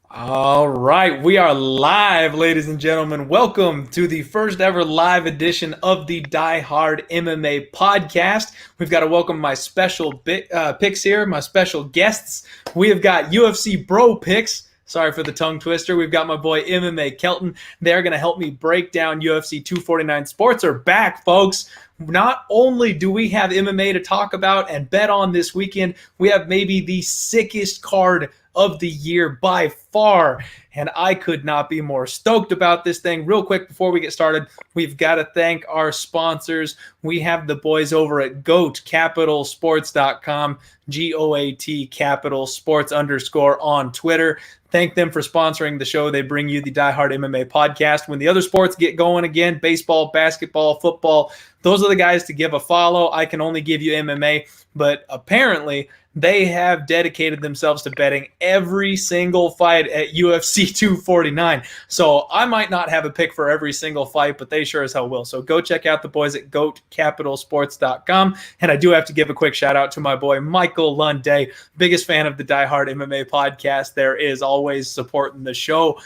All right, we are live, ladies and gentlemen. Welcome to the first ever live edition of the Die Hard MMA podcast. We've got to welcome my special picks here, my special guests. We have got UFC Bro Picks. Sorry for the tongue twister. We've got my boy MMAKelton. They're going to help me break down UFC 249. Sports are back, folks. Not only do we have MMA to talk about and bet on this weekend, we have maybe the sickest card of the year by far. And I could not be more stoked about this thing. Real quick, before we get started, we've got to thank our sponsors. We have the boys over at GOATCapitalSports.com, GOAT Capital Sports _ on Twitter. Thank them for sponsoring the show. They bring you the Die Hard MMA podcast. When the other sports get going again, baseball, basketball, football, those are the guys to give a follow. I can only give you MMA, but apparently they have dedicated themselves to betting every single fight at UFC 249. So I might not have a pick for every single fight, but they sure as hell will. So go check out the boys at GOATCapitalSports.com. And I do have to give a quick shout out to my boy Michael Lunday, biggest fan of the Die Hard MMA podcast. There is always supporting the show.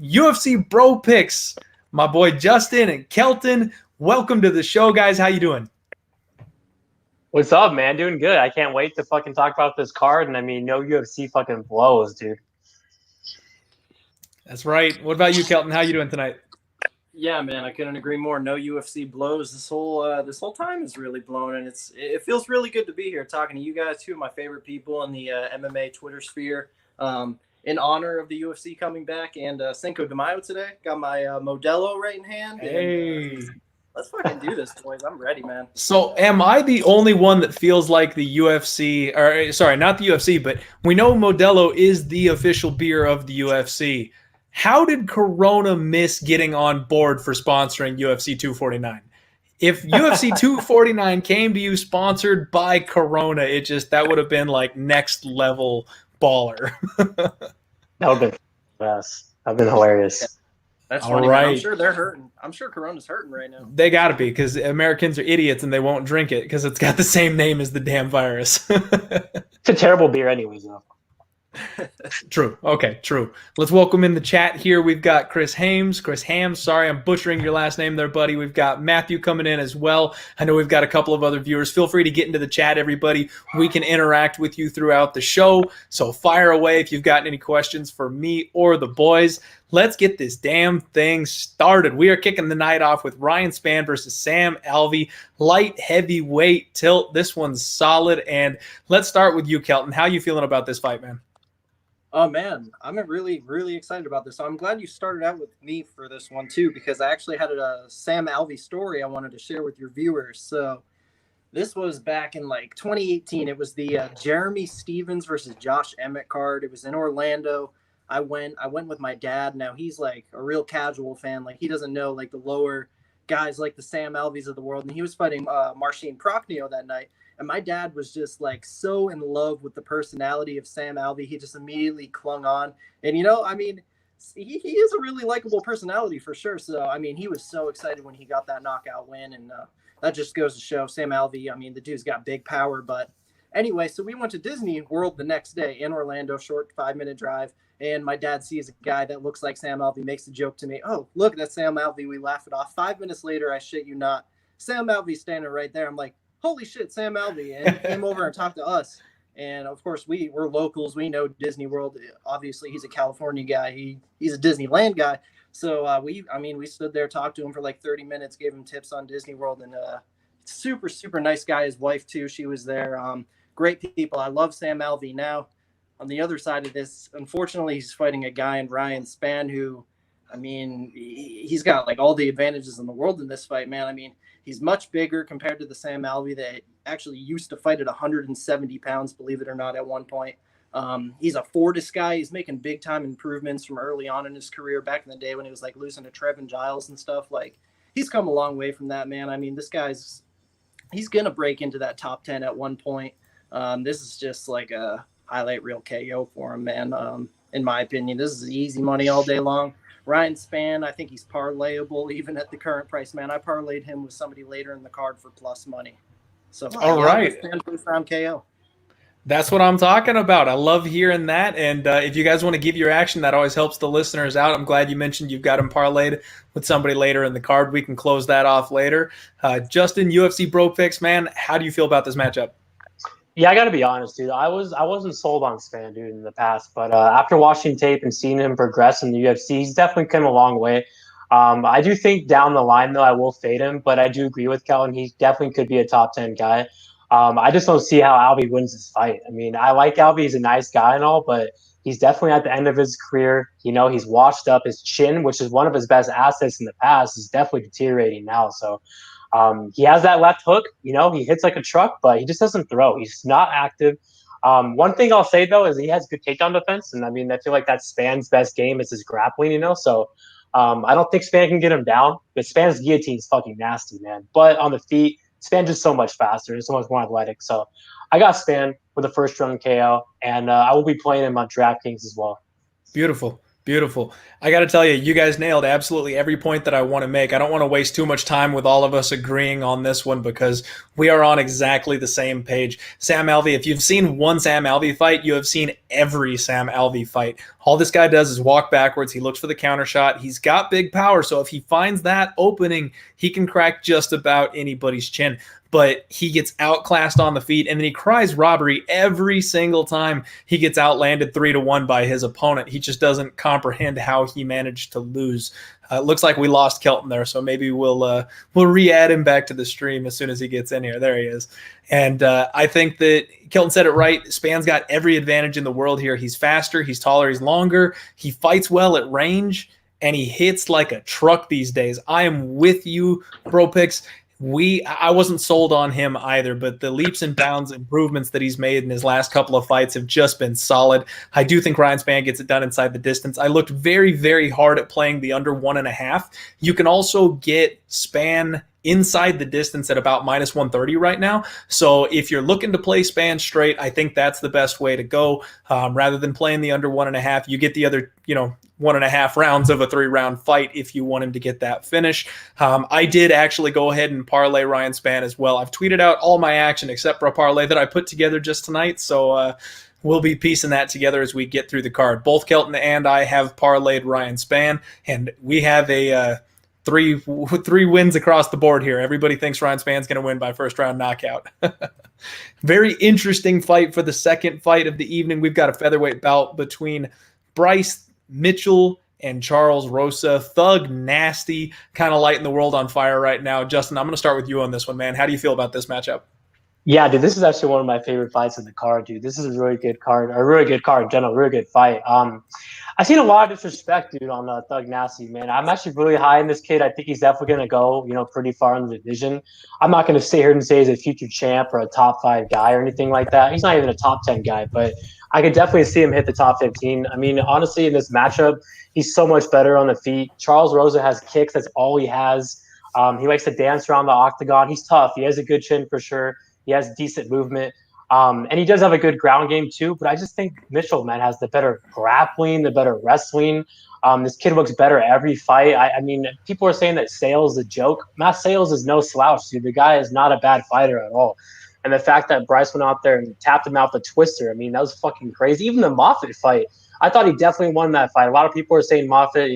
UFC Bro Picks, my boy Justin and Kelton. Welcome to the show, guys. How you doing? What's up, man? Doing good. I can't wait to fucking talk about this card. And I mean, no UFC fucking blows, dude. That's right. What about you, Kelton? How you doing tonight? Yeah, man, I couldn't agree more. No UFC blows. This whole time is really blown, and it feels really good to be here talking to you guys, two of my favorite people in the MMA Twitter sphere. In honor of the UFC coming back and Cinco de Mayo today, got my Modelo right in hand. Hey. Let's fucking do this, boys. I'm ready, man. So am I the only one that feels like the UFC, or sorry, not the UFC, but we know Modelo is the official beer of the UFC. How did Corona miss getting on board for sponsoring UFC 249? If UFC 249 came to you sponsored by Corona, that would have been like next level baller. That would have been best. That would have been hilarious. That's funny, right. Man. I'm sure they're hurting. I'm sure Corona's hurting right now. They got to be, because Americans are idiots and they won't drink it because it's got the same name as the damn virus. It's a terrible beer anyways, though. True. Okay, true. Let's welcome in the chat here. We've got Chris Hams. Sorry, I'm butchering your last name there, buddy. We've got Matthew coming in as well. I know we've got a couple of other viewers. Feel free to get into the chat, everybody. We can interact with you throughout the show. So fire away if you've got any questions for me or the boys. Let's get this damn thing started. We are kicking the night off with Ryan Spann versus Sam Alvey. Light heavyweight tilt. This one's solid. And let's start with you, Kelton. How you feeling about this fight, man? Oh, man, I'm really, really excited about this. So I'm glad you started out with me for this one, too, because I actually had a Sam Alvey story I wanted to share with your viewers. So this was back in, 2018. It was the Jeremy Stevens versus Josh Emmett card. It was in Orlando. I went with my dad. Now, he's, a real casual fan. He doesn't know, the lower guys like the Sam Alveys of the world. And he was fighting Marcin Prokhnio that night. And my dad was just so in love with the personality of Sam Alvey. He just immediately clung on. And, he is a really likable personality for sure. So, he was so excited when he got that knockout win. And that just goes to show Sam Alvey. The dude's got big power. But anyway, so we went to Disney World the next day in Orlando, short 5-minute drive. And my dad sees a guy that looks like Sam Alvey, makes a joke to me. Oh, look, that's Sam Alvey. We laugh it off. 5 minutes later, I shit you not, Sam Alvey's standing right there. I'm like, holy shit, Sam Alvey. And he came over and talked to us. And, of course, we're locals. We know Disney World. Obviously, he's a California guy. He's a Disneyland guy. So, we stood there, talked to him for 30 minutes, gave him tips on Disney World. And super, super nice guy. His wife, too, she was there. Great people. I love Sam Alvey. Now, on the other side of this, unfortunately, he's fighting a guy in Ryan Spann who, he's got all the advantages in the world in this fight, man. He's much bigger compared to the Sam Alvey that actually used to fight at 170 pounds, believe it or not, at one point. He's a Fortis guy. He's making big time improvements from early on in his career back in the day when he was losing to Trevin Giles and stuff. He's come a long way from that, man. This guy's, he's going to break into that top 10 at one point. This is just a highlight reel KO for him, man. In my opinion, this is easy money all day long. Ryan Spann, I think he's parlayable even at the current price, man. I parlayed him with somebody later in the card for plus money. So, all right. Spann first round KO. That's what I'm talking about. I love hearing that. And if you guys want to give your action, that always helps the listeners out. I'm glad you mentioned you've got him parlayed with somebody later in the card. We can close that off later. Justin, UFC Bro Picks, man, how do you feel about this matchup? Yeah, I got to be honest, dude. I wasn't sold on Span, dude, in the past, but after watching tape and seeing him progress in the UFC, he's definitely come a long way. I do think down the line, though, I will fade him, but I do agree with Kelton. He definitely could be a top 10 guy. I just don't see how Albie wins this fight. I mean, I like Albie. He's a nice guy and all, but he's definitely at the end of his career. You know, he's washed up. His chin, which is one of his best assets in the past, is definitely deteriorating now. So he has that left hook. You know, he hits like a truck, but he just doesn't throw. He's not active. One thing I'll say though is he has good takedown defense, and I mean I feel like that's Span's best game is his grappling. You know, so I don't think Span can get him down. But Span's guillotine is fucking nasty, man. But on the feet, Span's just so much faster and so much more athletic. So I got Span with a first round KO, and I will be playing him on DraftKings as well. Beautiful. Beautiful. I got to tell you, you guys nailed absolutely every point that I want to make. I don't want to waste too much time with all of us agreeing on this one because we are on exactly the same page. Sam Alvey, if you've seen one Sam Alvey fight, you have seen every Sam Alvey fight. All this guy does is walk backwards. He looks for the counter shot. He's got big power, so if he finds that opening, he can crack just about anybody's chin. But he gets outclassed on the feet, and then he cries robbery every single time he gets outlanded 3-1 by his opponent. He just doesn't comprehend how he managed to lose. It looks like we lost Kelton there, so maybe we'll re-add him back to the stream as soon as he gets in here. There he is. And I think that Kelton said it right. Span's got every advantage in the world here. He's faster, he's taller, he's longer, he fights well at range, and he hits like a truck these days. I am with you, Bro Picks. I wasn't sold on him either, but the leaps and bounds improvements that he's made in his last couple of fights have just been solid. I do think Ryan Spann gets it done inside the distance. I looked very, very hard at playing the under 1.5. You can also get Spann inside the distance at about minus 130 right now. So if you're looking to play Spann straight, I think that's the best way to go. Rather than playing the under 1.5, you get the other, 1.5 rounds of a 3-round fight if you want him to get that finish. I did actually go ahead and parlay Ryan Spann as well. I've tweeted out all my action except for a parlay that I put together just tonight. So we'll be piecing that together as we get through the card. Both Kelton and I have parlayed Ryan Spann, and we have a three wins across the board here. Everybody thinks Ryan Spann's going to win by first round knockout. Very interesting fight for the second fight of the evening. We've got a featherweight bout between Bryce Mitchell and Charles Rosa. Thug nasty, kind of lighting the world on fire right now. Justin, I'm going to start with you on this one, man. How do you feel about this matchup? Yeah, dude, this is actually one of my favorite fights in the card, dude. This is a really good card, a really good card in general, really good fight. I've seen a lot of disrespect, dude, on Thug Nasty, man. I'm actually really high in this kid. I think he's definitely going to go, pretty far in the division. I'm not going to sit here and say he's a future champ or a top 5 guy or anything like that. He's not even a top 10 guy, but I could definitely see him hit the top 15. I mean, honestly, in this matchup, he's so much better on the feet. Charles Rosa has kicks. That's all he has. He likes to dance around the octagon. He's tough. He has a good chin for sure. He has decent movement. And he does have a good ground game too, but I just think Mitchell, man, has the better grappling, the better wrestling. This kid looks better every fight. I mean, people are saying that Sales is a joke. Matt Sales is no slouch, dude. The guy is not a bad fighter at all. And the fact that Bryce went out there and tapped him out the twister, I mean, that was fucking crazy. Even the Moffitt fight, I thought he definitely won that fight. A lot of people are saying Moffitt,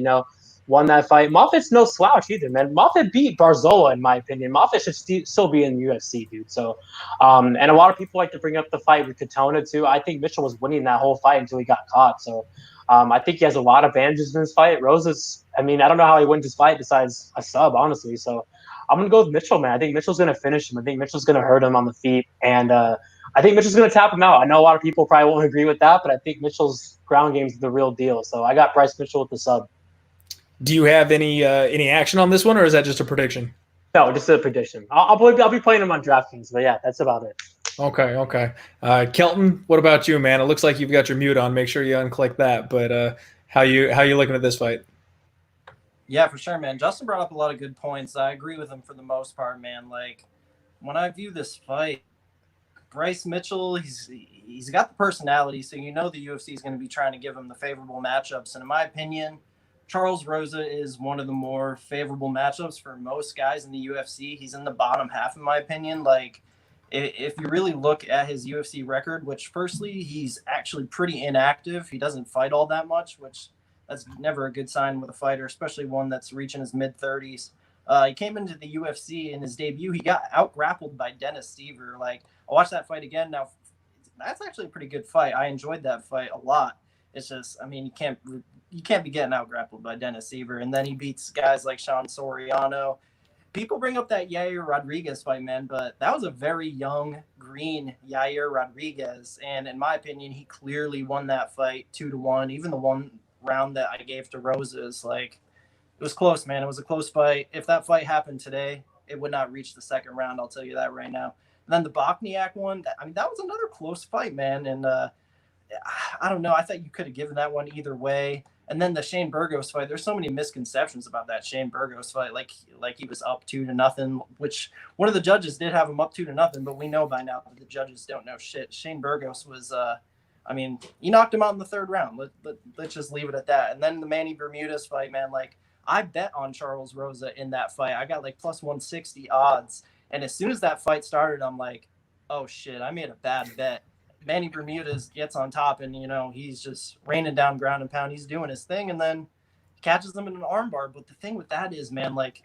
won that fight. Moffitt's no slouch either, man. Moffitt beat Barzola, in my opinion. Moffitt should still be in the UFC, dude. So, and a lot of people like to bring up the fight with Katona, too. I think Mitchell was winning that whole fight until he got caught. So, I think he has a lot of advantages in this fight. Rosa's, I don't know how he wins this fight besides a sub, honestly. So, I'm going to go with Mitchell, man. I think Mitchell's going to finish him. I think Mitchell's going to hurt him on the feet. And I think Mitchell's going to tap him out. I know a lot of people probably won't agree with that, but I think Mitchell's ground game is the real deal. So, I got Bryce Mitchell with the sub. Do you have any action on this one, or is that just a prediction? No, just a prediction. I'll be playing him on DraftKings, but yeah, that's about it. Okay. Kelton, what about you, man? It looks like you've got your mute on. Make sure you unclick that. But how you looking at this fight? Yeah, for sure, man. Justin brought up a lot of good points. I agree with him for the most part, man. Like, when I view this fight, Bryce Mitchell, he's got the personality, so the UFC is going to be trying to give him the favorable matchups. And in my opinion, Charles Rosa is one of the more favorable matchups for most guys in the UFC. He's in the bottom half, in my opinion. Like, if you really look at his UFC record, which firstly, he's actually pretty inactive. He doesn't fight all that much, which that's never a good sign with a fighter, especially one that's reaching his mid-30s. He came into the UFC in his debut. He got out-grappled by Dennis Seaver. Like, I watched that fight again. Now, that's actually a pretty good fight. I enjoyed that fight a lot. It's just, I mean, you can't be getting out-grappled by Dennis Seaver. And then he beats guys like Sean Soriano. People bring up that Yair Rodriguez fight, man, but that was a very young, green Yair Rodriguez. And in my opinion, he clearly won that fight 2-1. Even the one round that I gave to Rosa is like, it was close, man. It was a close fight. If that fight happened today, it would not reach the second round. I'll tell you that right now. And then the Bochniak one, I mean, that was another close fight, man. And I don't know. I thought you could have given that one either way. And then the Shane Burgos fight, there's so many misconceptions about that Shane Burgos fight. Like he was up 2-0, which one of the judges did have him up 2-0, but we know by now that the judges don't know shit. Shane Burgos was, I mean, he knocked him out in the third round. Let's just leave it at that. And then the Manny Bermudez fight, man, like I bet on Charles Rosa in that fight. I got like plus 160 odds. And as soon as that fight started, I'm like, oh shit, I made a bad bet. Manny Bermudez gets on top and, you know, he's just raining down ground and pound. He's doing his thing and then catches him in an armbar. But the thing with that is, man, like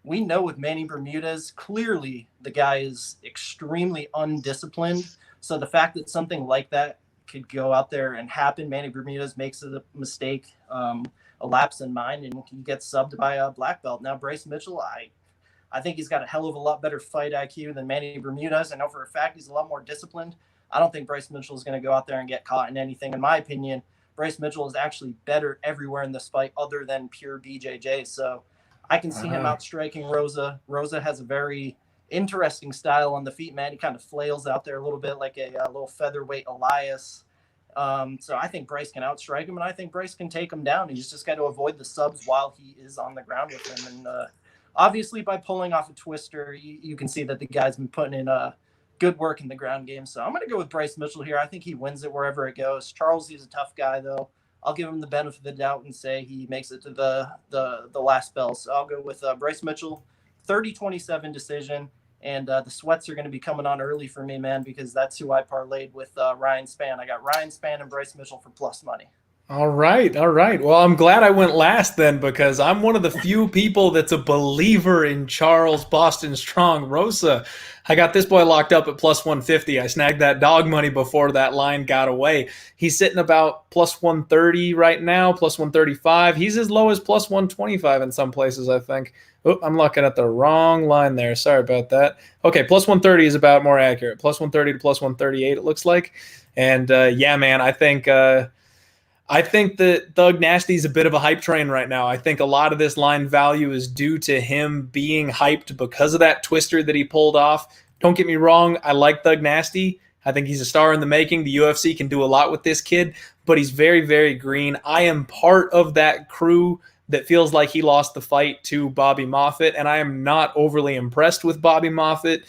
we know with Manny Bermudez, clearly the guy is extremely undisciplined. So the fact that something like that could go out there and happen, Manny Bermudez makes a mistake, a lapse in mind, and he gets subbed by a black belt. Now, Bryce Mitchell, I think he's got a hell of a lot better fight IQ than Manny Bermudez. I know for a fact he's a lot more disciplined. I don't think Bryce Mitchell is going to go out there and get caught in anything. In my opinion, Bryce Mitchell is actually better everywhere in this fight other than pure BJJ. So I can see him outstriking Rosa. Rosa has a very interesting style on the feet, man. He kind of flails out there a little bit like a little featherweight Elias. So I think Bryce can outstrike him, and I think Bryce can take him down. He's just got to avoid the subs while he is on the ground with him. And obviously by pulling off a twister, you can see that the guy's been putting in good work in the ground game. So I'm going to go with Bryce Mitchell here. I think he wins it wherever it goes. Charles, he's a tough guy, though. I'll give him the benefit of the doubt and say he makes it to the last bell. So I'll go with Bryce Mitchell, 30-27 decision. And the sweats are going to be coming on early for me, man, because that's who I parlayed with Ryan Spann. I got Ryan Spann and Bryce Mitchell for plus money. All right. Well, I'm glad I went last then, because I'm one of the few people that's a believer in Charles Boston Strong Rosa. I got this boy locked up at plus 150. I snagged that dog money before that line got away. He's sitting about plus 130 right now, plus 135. He's as low as plus 125 in some places, I think. Oh, I'm looking at the wrong line there. Sorry about that. Okay, plus 130 is about more accurate. Plus 130 to plus 138, it looks like. And yeah, man, I think that Thug Nasty is a bit of a hype train right now. I think a lot of this line value is due to him being hyped because of that twister that he pulled off. Don't get me wrong, I like Thug Nasty. I think he's a star in the making. The UFC can do a lot with this kid, but he's very, very green. I am part of that crew that feels like he lost the fight to Bobby Moffett, and I am not overly impressed with Bobby Moffett.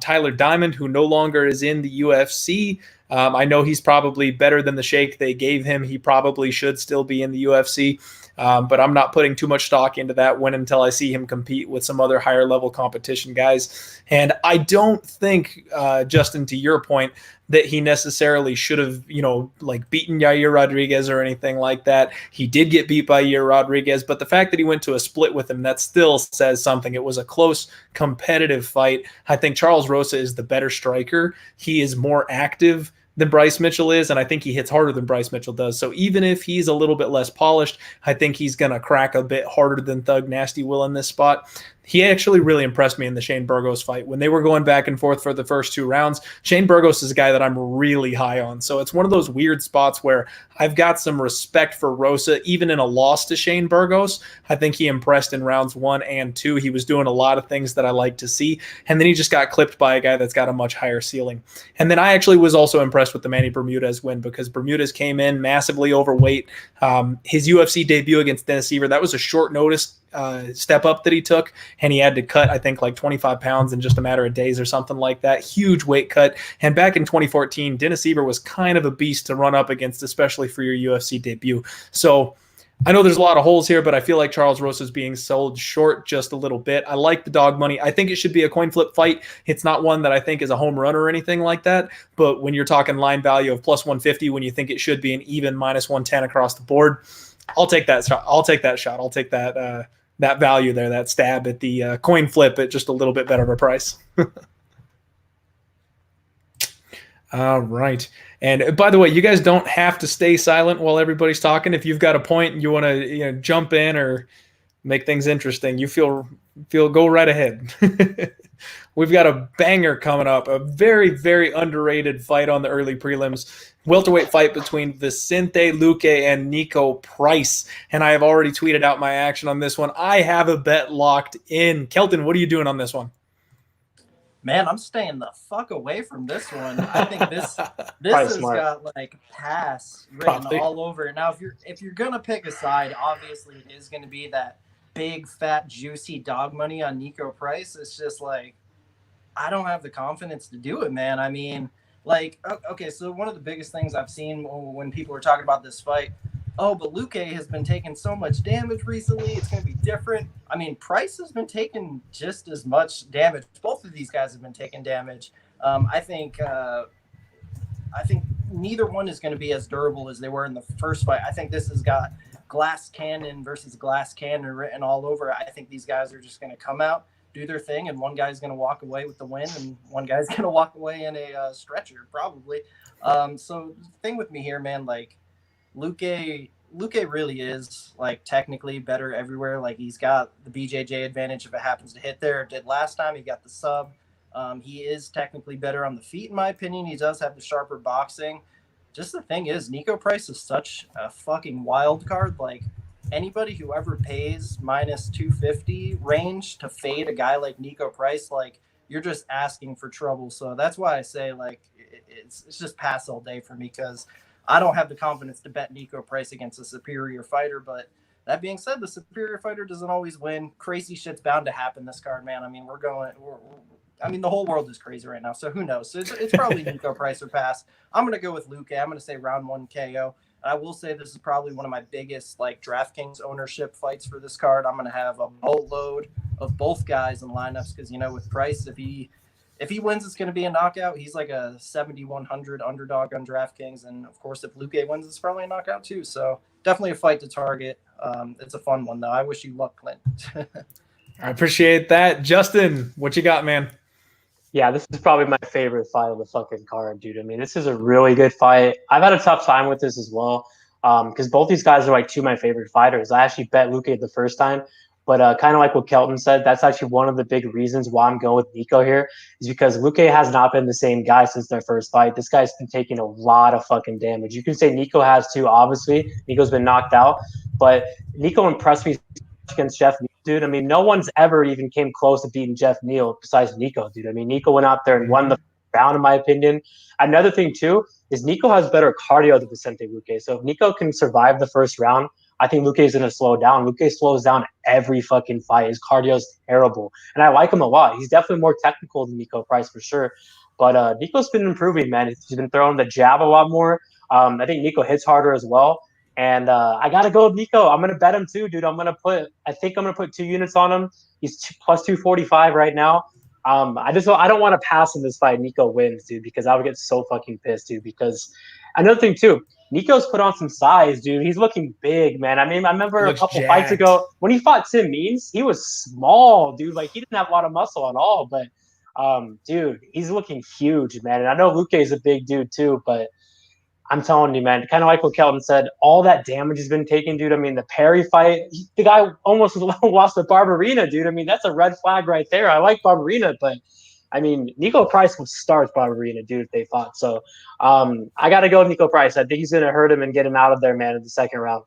Tyler Diamond, who no longer is in the UFC, I know he's probably better than the shake they gave him. He probably should still be in the UFC, but I'm not putting too much stock into that win until I see him compete with some other higher level competition guys. And I don't think, Justin, to your point, that he necessarily should have, beaten Yair Rodriguez or anything like that. He did get beat by Yair Rodriguez, but the fact that he went to a split with him, that still says something. It was a close, competitive fight. I think Charles Rosa is the better striker. He is more active than Bryce Mitchell is, and I think he hits harder than Bryce Mitchell does. So even if he's a little bit less polished, I think he's going to crack a bit harder than Thug Nasty will in this spot. He actually really impressed me in the Shane Burgos fight. When they were going back and forth for the first two rounds, Shane Burgos is a guy that I'm really high on. So it's one of those weird spots where I've got some respect for Rosa, even in a loss to Shane Burgos. I think he impressed in rounds 1 and 2. He was doing a lot of things that I like to see. And then he just got clipped by a guy that's got a much higher ceiling. And then I actually was also impressed with the Manny Bermudez win, because Bermudez came in massively overweight. His UFC debut against Dennis Seaver, that was a short notice step up that he took, and he had to cut, I think, like 25 pounds in just a matter of days or something like that. Huge weight cut. And back in 2014, Dennis Seaver was kind of a beast to run up against, especially for your UFC debut. So I know there's a lot of holes here, but I feel like Charles Rosa is being sold short just a little bit. I like the dog money. I think it should be a coin flip fight. It's not one that I think is a home run or anything like that. But when you're talking line value of plus 150, when you think it should be an even minus 110 across the board, I'll take that shot. I'll take that that value there, that stab at the coin flip at just a little bit better of a price. All right. And by the way, you guys don't have to stay silent while everybody's talking. If you've got a point and you want to jump in or make things interesting, you feel go right ahead. We've got a banger coming up, a very, very underrated fight on the early prelims. Welterweight fight between Vicente Luque and Nico Price. And I have already tweeted out my action on this one. I have a bet locked in. Kelton, what are you doing on this one? Man, I'm staying the fuck away from this one. I think this has got like pass written all over it. Now, if you're gonna pick a side, obviously it is gonna be that big, fat, juicy dog money on Nico Price. It's just like I don't have the confidence to do it, man. I mean, like, okay, so one of the biggest things I've seen when people are talking about this fight, oh, but Luque has been taking so much damage recently. It's going to be different. I mean, Price has been taking just as much damage. Both of these guys have been taking damage. I think neither one is going to be as durable as they were in the first fight. I think this has got glass cannon versus glass cannon written all over it. I think these guys are just going to come out, do their thing, and one guy's going to walk away with the win, and one guy's going to walk away in a stretcher, probably. So the thing with me here, man, like, Luque really is like technically better everywhere. Like he's got the BJJ advantage if it happens to hit there. It did last time. He got the sub. He is technically better on the feet, in my opinion. He does have the sharper boxing. Just the thing is, Nico Price is such a fucking wild card. Like anybody who ever pays minus 250 range to fade a guy like Nico Price, like you're just asking for trouble. So that's why I say like it's just pass all day for me, because I don't have the confidence to bet Nico Price against a superior fighter. But that being said, the superior fighter doesn't always win. Crazy shit's bound to happen this card, man. I mean, the whole world is crazy right now, so who knows? So it's probably Nico Price or pass. I'm going to go with Luque. I'm going to say round 1 KO. I will say this is probably one of my biggest like DraftKings ownership fights for this card. I'm going to have a boatload of both guys in lineups because, with Price, if he wins, it's going to be a knockout. He's like a 7,100 underdog on DraftKings. And, of course, if Luque wins, it's probably a knockout too. So definitely a fight to target. It's a fun one, though. I wish you luck, Clint. I appreciate that. Justin, what you got, man? Yeah, this is probably my favorite fight of the fucking card, dude. I mean, this is a really good fight. I've had a tough time with this as well because both these guys are like two of my favorite fighters. I actually bet Luque the first time. But kind of like what Kelton said, that's actually one of the big reasons why I'm going with Nico here is because Luque has not been the same guy since their first fight. This guy's been taking a lot of fucking damage. You can say Nico has too, obviously. Nico's been knocked out. But Nico impressed me against Jeff Neal, dude. I mean, no one's ever even came close to beating Jeff Neal besides Nico, dude. I mean, Nico went out there and won the round, in my opinion. Another thing, too, is Nico has better cardio than Vicente Luque. So if Nico can survive the first round, I think Luque is going to slow down. Luque slows down every fucking fight. His cardio is terrible. And I like him a lot. He's definitely more technical than Nico Price for sure. But Nico's been improving, man. He's been throwing the jab a lot more. I think Nico hits harder as well. And I got to go with Nico. I'm going to bet him too, dude. I think I'm going to put 2 units on him. He's plus 245 right now. I don't want to pass in this fight. Nico wins, dude, because I would get so fucking pissed, dude. Because another thing too, Nico's put on some size, dude. He's looking big, man. I mean, I remember a couple fights ago when he fought Tim Means, he was small, dude. Like he didn't have a lot of muscle at all. But dude, he's looking huge, man. And I know Luque is a big dude too, but I'm telling you, man, kind of like what Kelton said, all that damage has been taken, dude. I mean, the Perry fight, the guy almost lost to Barberina, dude. I mean, that's a red flag right there. I like Barberina, but I mean, Nico Price will start Barberina, dude, if they fought. So I got to go with Nico Price. I think he's going to hurt him and get him out of there, man, in the second round.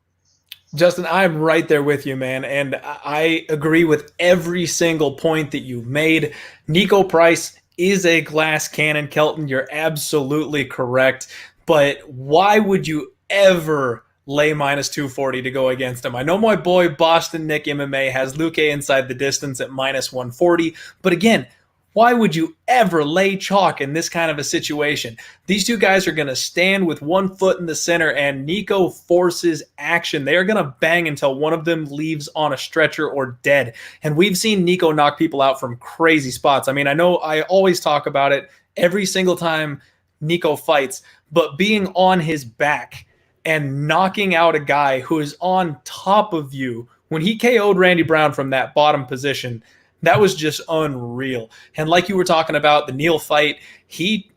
Justin, I'm right there with you, man. And I agree with every single point that you've made. Nico Price is a glass cannon, Kelton. You're absolutely correct. But why would you ever lay minus 240 to go against him? I know my boy Boston Nick MMA has Luque inside the distance at minus 140. But again, Why would you ever lay chalk in this kind of a situation? These two guys are going to stand with one foot in the center, and Nico forces action. They are going to bang until one of them leaves on a stretcher or dead. And we've seen Nico knock people out from crazy spots. I mean, I know I always talk about it every single time Nico fights, but being on his back and knocking out a guy who is on top of you, when he KO'd Randy Brown from that bottom position, that was just unreal. And like you were talking about, the Neal fight, he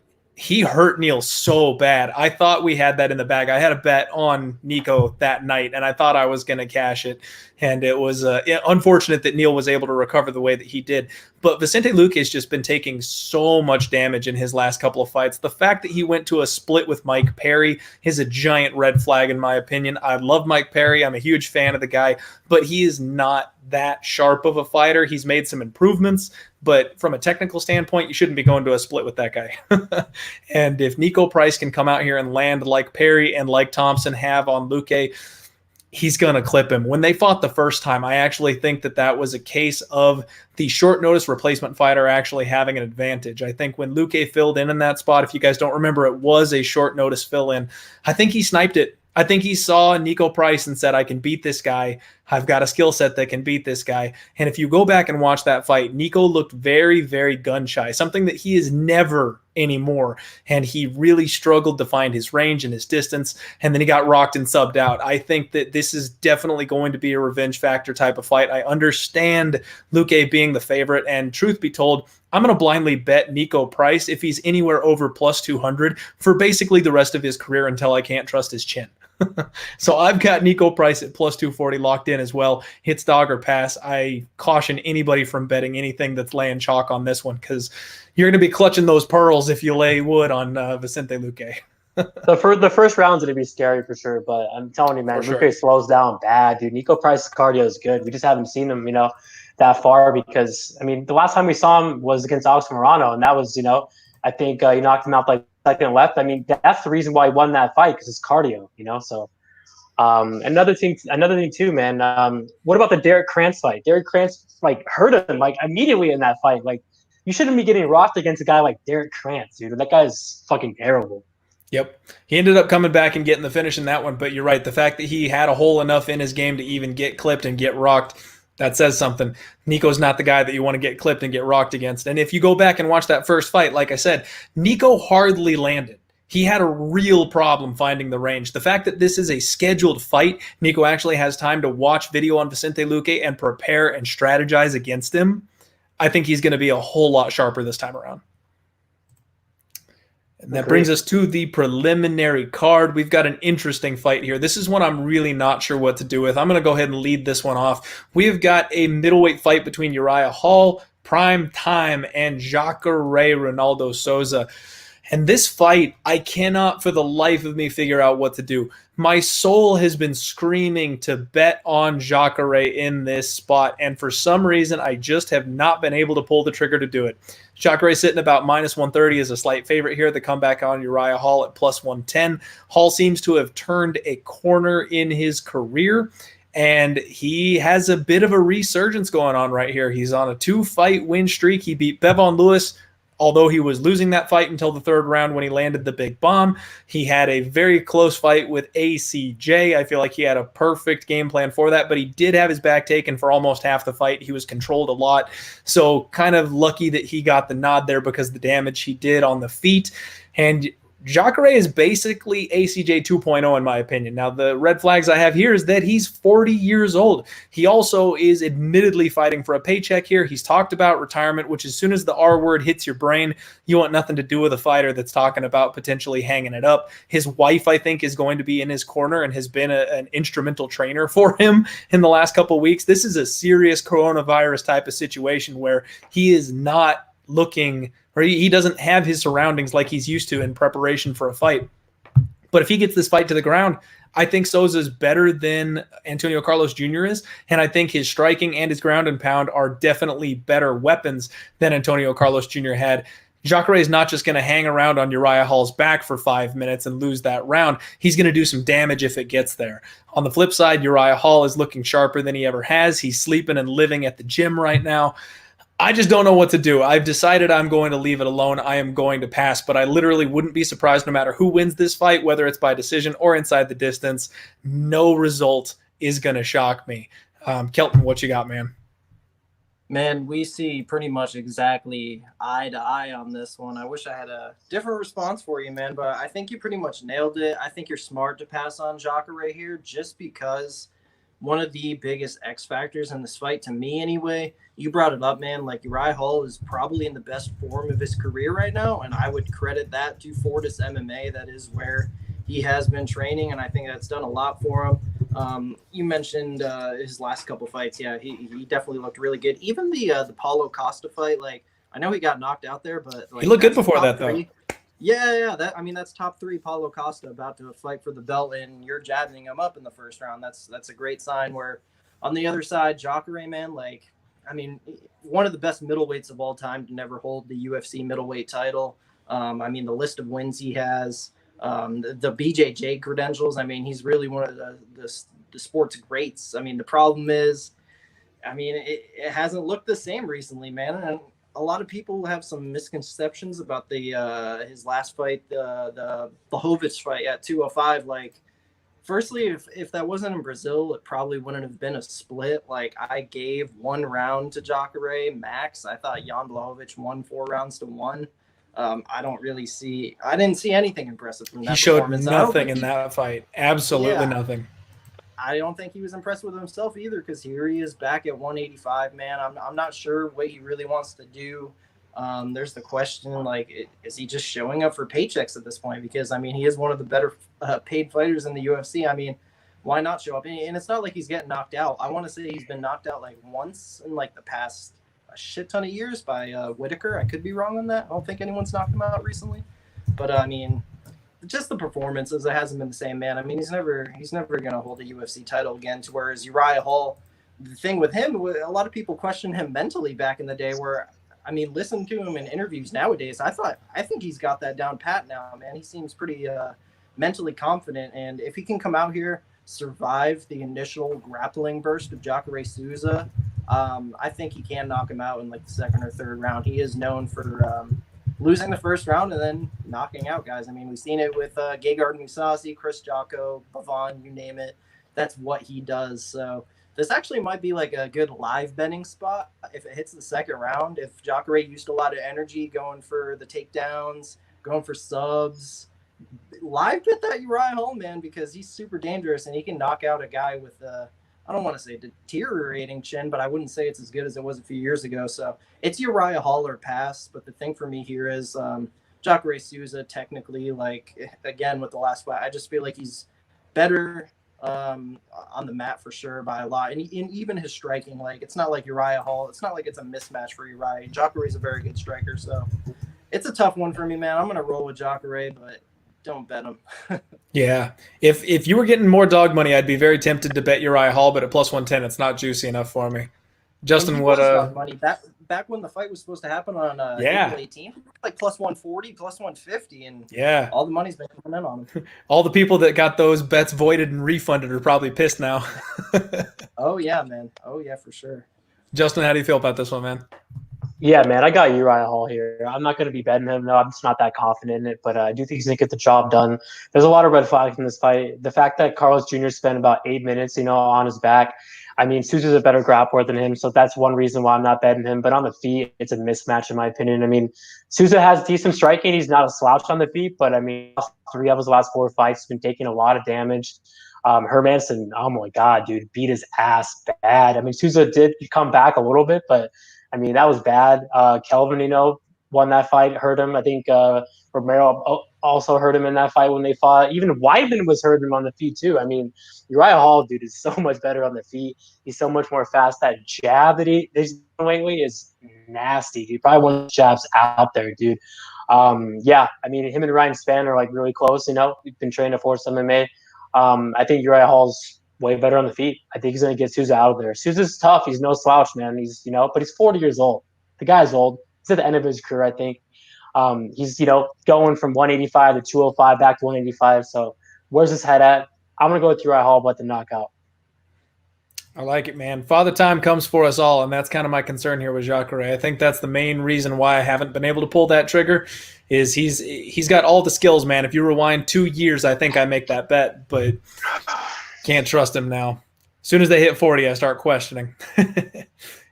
hurt Neal so bad. I thought we had that in the bag. I had a bet on Nico that night, and I thought I was going to cash it. And it was unfortunate that Neal was able to recover the way that he did. But Vicente Luque has just been taking so much damage in his last couple of fights. The fact that he went to a split with Mike Perry is a giant red flag, in my opinion. I love Mike Perry. I'm a huge fan of the guy, but he is not that sharp of a fighter. He's made some improvements, but from a technical standpoint, you shouldn't be going to a split with that guy. And if Nico Price can come out here and land like Perry and like Thompson have on Luque, he's going to clip him. When they fought the first time, I actually think that was a case of the short notice replacement fighter actually having an advantage. I think when Luque filled in that spot, if you guys don't remember, it was a short notice fill in. I think he sniped it. I think he saw Nico Price and said, I can beat this guy. I've got a skill set that can beat this guy. And if you go back and watch that fight, Nico looked very, very gun shy, something that he is never anymore. And he really struggled to find his range and his distance. And then he got rocked and subbed out. I think that this is definitely going to be a revenge factor type of fight. I understand Luque being the favorite. And truth be told, I'm going to blindly bet Nico Price if he's anywhere over plus 200 for basically the rest of his career until I can't trust his chin. So I've got Nico Price at plus 240 locked in as well. Hits dog or pass. I caution anybody from betting anything that's laying chalk on this one, because you're going to be clutching those pearls if you lay wood on Vicente Luque. The first round's going to be scary for sure, but I'm telling you, man, Luque slows down bad, dude. Nico Price's cardio is good. We just haven't seen him, that far, because, I mean, the last time we saw him was against Alex Morano, and that was, I think he knocked him out like second left. I mean, that's the reason why he won that fight, because it's cardio, So another thing too, man. What about the Derek Krantz fight? Derek Krantz hurt him immediately in that fight. You shouldn't be getting rocked against a guy like Derek Krantz, dude. That guy's fucking terrible. Yep. He ended up coming back and getting the finish in that one, but you're right. The fact that he had a hole enough in his game to even get clipped and get rocked, that says something. Nico's not the guy that you want to get clipped and get rocked against. And if you go back and watch that first fight, like I said, Nico hardly landed. He had a real problem finding the range. The fact that this is a scheduled fight, Nico actually has time to watch video on Vicente Luque and prepare and strategize against him. I think he's going to be a whole lot sharper this time around. And that brings us to the preliminary card. We've got an interesting fight here. This is one I'm really not sure what to do with. I'm going to go ahead and lead this one off. We've got a middleweight fight between Uriah Hall, Prime Time, and Jacare Ronaldo Souza. And this fight, I cannot for the life of me figure out what to do. My soul has been screaming to bet on Jacare in this spot, and for some reason, I just have not been able to pull the trigger to do it. Jacare sitting about minus 130 is a slight favorite here. The comeback on Uriah Hall at plus 110. Hall seems to have turned a corner in his career, and he has a bit of a resurgence going on right here. He's on a 2-fight win streak. He beat Bevon Lewis, although he was losing that fight until the third round when he landed the big bomb. He had a very close fight with ACJ. I feel like he had a perfect game plan for that, but he did have his back taken for almost half the fight. He was controlled a lot. So kind of lucky that he got the nod there because of the damage he did on the feet. And Jacare is basically ACJ 2.0 in my opinion. Now, the red flags I have here is that he's 40 years old. He also is admittedly fighting for a paycheck here. He's talked about retirement, which as soon as the R word hits your brain, you want nothing to do with a fighter that's talking about potentially hanging it up. His wife, I think, is going to be in his corner and has been an instrumental trainer for him in the last couple of weeks. This is a serious coronavirus type of situation where he is not looking, or he doesn't have his surroundings like he's used to in preparation for a fight. But if he gets this fight to the ground, I think Souza's better than Antonio Carlos Jr. is, and I think his striking and his ground and pound are definitely better weapons than Antonio Carlos Jr. had. Jacare is not just going to hang around on Uriah Hall's back for 5 minutes and lose that round. He's going to do some damage if it gets there. On the flip side, Uriah Hall is looking sharper than he ever has. He's sleeping and living at the gym right now. I just don't know what to do. I've decided I'm going to leave it alone. I am going to pass, but I literally wouldn't be surprised no matter who wins this fight, whether it's by decision or inside the distance. No result is going to shock me. Kelton, what you got, man? Man, we see pretty much exactly eye to eye on this one. I wish I had a different response for you, man, but I think you pretty much nailed it. I think you're smart to pass on Jacare here just because one of the biggest X factors in this fight, to me anyway, you brought it up, man. Like, Uriah Hall is probably in the best form of his career right now, and I would credit that to Fortis MMA. That is where he has been training, and I think that's done a lot for him. You mentioned his last couple fights. Yeah, he definitely looked really good. Even the Paulo Costa fight, like, I know he got knocked out there, but like, He looked good before that, though. Yeah. That's top 3 Paulo Costa about to fight for the belt, and you're jabbing him up in the first round. That's a great sign. Where on the other side, Jacare, man, like, I mean, one of the best middleweights of all time to never hold the UFC middleweight title. I mean, the list of wins he has, the BJJ credentials. I mean, he's really one of the sport's greats. I mean, the problem is, I mean, it hasn't looked the same recently, man. And a lot of people have some misconceptions about the his last fight, the Blachowicz fight at 205. Like, firstly, if that wasn't in Brazil, it probably wouldn't have been a split. Like, I gave 1 round to Jacare max. I thought Jan Blachowicz won 4 rounds to 1. I didn't see anything impressive from that. He showed nothing in that fight. Absolutely nothing. I don't think he was impressed with himself either, because here he is back at 185, man. I'm not sure what he really wants to do. There's the question, like, is he just showing up for paychecks at this point? Because, I mean, he is one of the better paid fighters in the UFC. I mean, why not show up? And it's not like he's getting knocked out. I want to say he's been knocked out like once in like the past a shit ton of years by Whitaker. I could be wrong on that. I don't think anyone's knocked him out recently. But, I mean, just the performances, it hasn't been the same, man. I mean, he's never going to hold a UFC title again, to whereas Uriah Hall, the thing with him, a lot of people questioned him mentally back in the day, where, I mean, listen to him in interviews nowadays. I think he's got that down pat now, man. He seems pretty mentally confident, and if he can come out here, survive the initial grappling burst of Jacare Souza, I think he can knock him out in like the second or third round. He is known for losing the first round and then knocking out guys. I mean, we've seen it with Gegard Mousasi, Chris Jocko, Pavon, you name it. That's what he does. So this actually might be like a good live betting spot if it hits the second round. If Jacare used a lot of energy going for the takedowns, going for subs, live bet that Uriah Hall, man, because he's super dangerous and he can knock out a guy with I don't want to say deteriorating chin, but I wouldn't say it's as good as it was a few years ago. So it's Uriah Hall or pass. But the thing for me here is Jacare Souza, technically, like, again, with the last fight, I just feel like he's better on the mat for sure by a lot. And even his striking, like, it's not like Uriah Hall. It's not like it's a mismatch for Uriah. Jacare is a very good striker. So it's a tough one for me, man. I'm going to roll with Jacare, but don't bet him. Yeah. If you were getting more dog money, I'd be very tempted to bet Uriah Hall, but at plus 110, it's not juicy enough for me. Justin, what dog money back when the fight was supposed to happen on April 18th, like plus 140, plus 150, and all the money's been coming in on him. All the people that got those bets voided and refunded are probably pissed now. Oh yeah, man. Oh yeah, for sure. Justin, how do you feel about this one, man? Yeah, man, I got Uriah Hall here. I'm not going to be betting him. No, I'm just not that confident in it, but I do think he's going to get the job done. There's a lot of red flags in this fight. The fact that Carlos Jr. spent about 8 minutes, on his back. I mean, Souza's a better grappler than him, so that's one reason why I'm not betting him. But on the feet, it's a mismatch in my opinion. I mean, Souza has decent striking. He's not a slouch on the feet, but I mean, 3 of his last 4 fights, he's been taking a lot of damage. Hermansson, oh my God, dude, beat his ass bad. I mean, Souza did come back a little bit, but I mean, that was bad. Kelvin, won that fight, hurt him. I think Romero also hurt him in that fight when they fought. Even Weidman was hurting him on the feet too. I mean, Uriah Hall, dude, is so much better on the feet. He's so much more fast. That jab that he's lately is nasty, dude. Probably one of the jabs out there, dude. Yeah, I mean, him and Ryan Spann are like really close. We've been training to force MMA. I think Uriah Hall's way better on the feet. I think he's going to get Souza out of there. Souza's tough. He's no slouch, man. He's, but he's 40 years old. The guy's old. He's at the end of his career, I think. He's, going from 185 to 205 back to 185. So where's his head at? I'm going to go with Uriah Hall, but the knockout. I like it, man. Father time comes for us all, and that's kind of my concern here with Jacare. I think that's the main reason why I haven't been able to pull that trigger. Is he's got all the skills, man. If you rewind 2 years, I think I make that bet, but can't trust him now. As soon as they hit 40, I start questioning.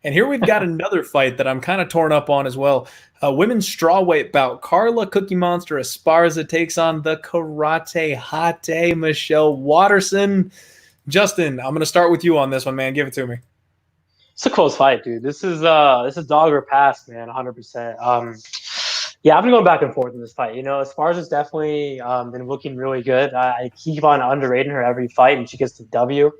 And here we've got another fight that I'm kind of torn up on as well. A women's strawweight bout. Carla Cookie Monster Esparza takes on the karate hate Michelle Waterson. Justin, I'm going to start with you on this one, man. Give it to me. It's a close fight, dude. This is dog or pass, man, 100%. Yeah, I've been going back and forth in this fight. You know, Esparza's definitely been looking really good. I keep on underrating her every fight, and she gets the W.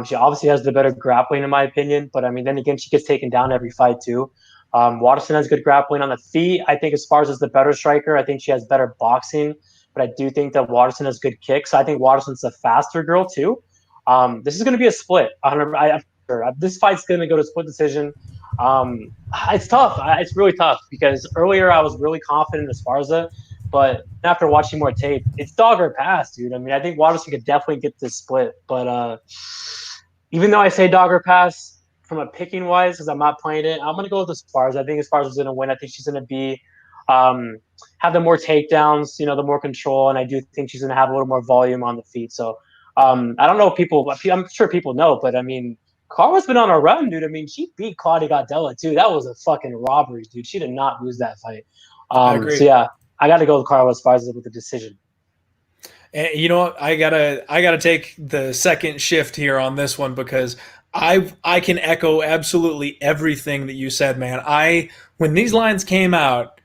She obviously has the better grappling, in my opinion. But, I mean, then again, she gets taken down every fight, too. Waterson has good grappling on the feet. I think Esparza's the better striker. I think she has better boxing. But I do think that Waterson has good kicks. I think Waterson's a faster girl, too. This is going to be a split. I'm sure. This fight's going to go to split decision. It's tough. It's really tough because earlier I was really confident in Esparza, but after watching more tape, it's dog or pass, dude. I mean, I think Waterson could definitely get this split, but even though I say dog or pass from a picking wise, because I'm not playing it, I'm going to go with Esparza. I think Esparza's going to win. I think she's going to be have the more takedowns, you know, the more control, and I do think she's going to have a little more volume on the feet. So I don't know if people, I'm sure people know, but I mean, Carla's been on a run, dude. I mean, she beat Claudia Gadelha, too. That was a fucking robbery, dude. She did not lose that fight. I agree. So, yeah, I got to go with Carla Esparza with the decision. And you know what? I gotta take the second shift here on this one because I can echo absolutely everything that you said, man. When these lines came out,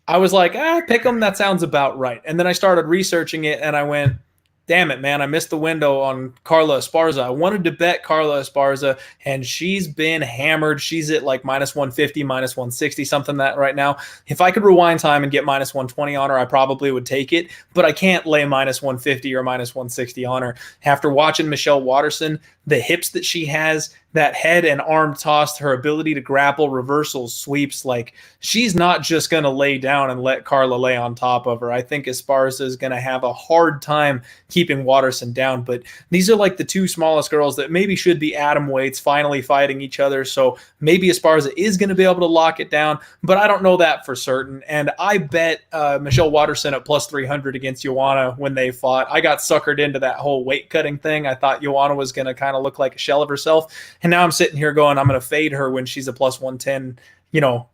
I was like, pick them. That sounds about right. And then I started researching it, and I went, damn it, man, I missed the window on Carla Esparza. I wanted to bet Carla Esparza, and she's been hammered. She's at like minus 150, minus 160, something that right now. If I could rewind time and get minus 120 on her, I probably would take it, but I can't lay minus 150 or minus 160 on her. After watching Michelle Waterson, the hips that she has, that head and arm toss, her ability to grapple, reversals, sweeps, like she's not just going to lay down and let Carla lay on top of her. I think Esparza is going to have a hard time keeping Waterson down, but these are like the two smallest girls that maybe should be atom weights finally fighting each other. So maybe Esparza is going to be able to lock it down, but I don't know that for certain. And I bet Michelle Waterson at plus 300 against Joanna when they fought. I got suckered into that whole weight cutting thing. I thought Joanna was going to kind of look like a shell of herself. And now I'm sitting here going, I'm going to fade her when she's a plus 110,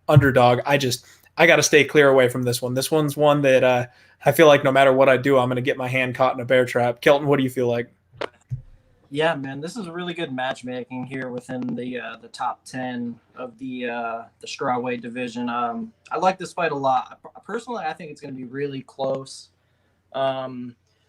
underdog. I got to stay clear away from this one. This one's one that I feel like no matter what I do, I'm going to get my hand caught in a bear trap. Kelton, what do you feel like? Yeah, man, this is really good matchmaking here within the top 10 of the strawweight division. I like this fight a lot. Personally, I think it's going to be really close.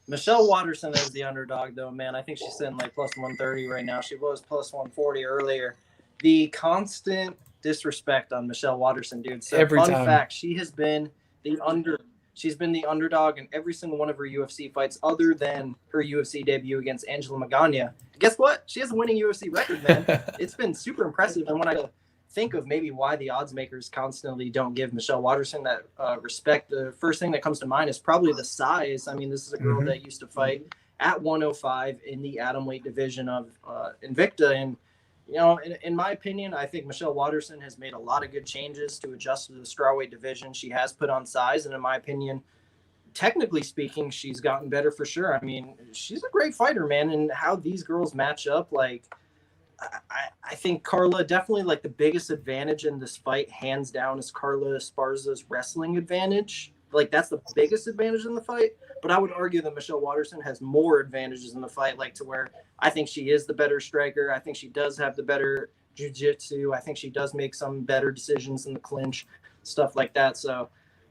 Michelle Waterson is the underdog, though, man. I think she's sitting like plus 130 right now. She was plus 140 earlier. The constant disrespect on Michelle Waterson, dude. So Every fun time. fact, she's been the underdog in every single one of her UFC fights other than her UFC debut against Angela Magana. Guess what? She has a winning UFC record, man. It's been super impressive. And when I think of maybe why the odds makers constantly don't give Michelle Waterson that respect, the first thing that comes to mind is probably the size. I mean, this is a girl that used to fight at 105 in the atomweight division of Invicta. And, in my opinion, I think Michelle Waterson has made a lot of good changes to adjust to the strawweight division. She has put on size. And in my opinion, technically speaking, she's gotten better for sure. I mean, she's a great fighter, man. And how these girls match up, like, I think Carla definitely, like, the biggest advantage in this fight, hands down, is Carla Esparza's wrestling advantage. Like, that's the biggest advantage in the fight. But I would argue that Michelle Waterson has more advantages in the fight, like to where I think she is the better striker. I think she does have the better jiu-jitsu. I think she does make some better decisions in the clinch, stuff like that. So,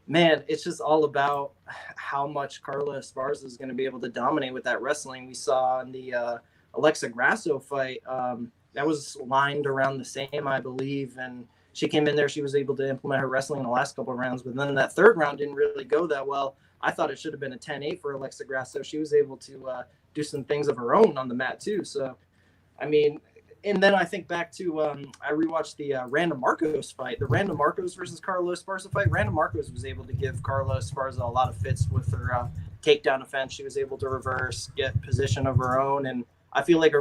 man, it's just all about how much Carla Esparza is going to be able to dominate with that wrestling. We saw in the Alexa Grasso fight, that was lined around the same, I believe, and she came in there. She was able to implement her wrestling in the last couple of rounds, but then that third round didn't really go that well. I thought it should have been a 10-8 for Alexa Grasso. She was able to do some things of her own on the mat too. So, I mean, and then I think back to I rewatched the Randa Marcos fight, the Randa Marcos versus Carla Esparza fight. Randa Marcos was able to give Carla Esparza a lot of fits with her takedown offense. She was able to reverse, get position of her own, and I feel like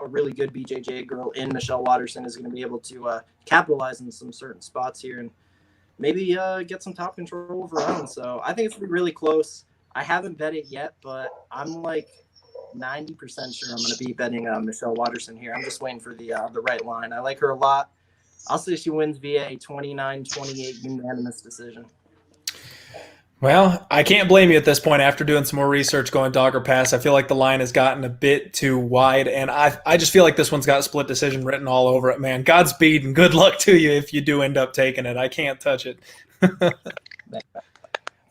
a really good BJJ girl in Michelle Watterson is going to be able to capitalize in some certain spots here and maybe get some top control of her own. So I think it's going to be really close. I haven't bet it yet, but I'm like 90% sure I'm going to be betting Michelle Watterson here. I'm just waiting for the right line. I like her a lot. I'll say she wins via a 29-28 unanimous decision. Well, I can't blame you at this point after doing some more research going dog or pass. I feel like the line has gotten a bit too wide, and I just feel like this one's got split decision written all over it, man. Godspeed and good luck to you if you do end up taking it. I can't touch it.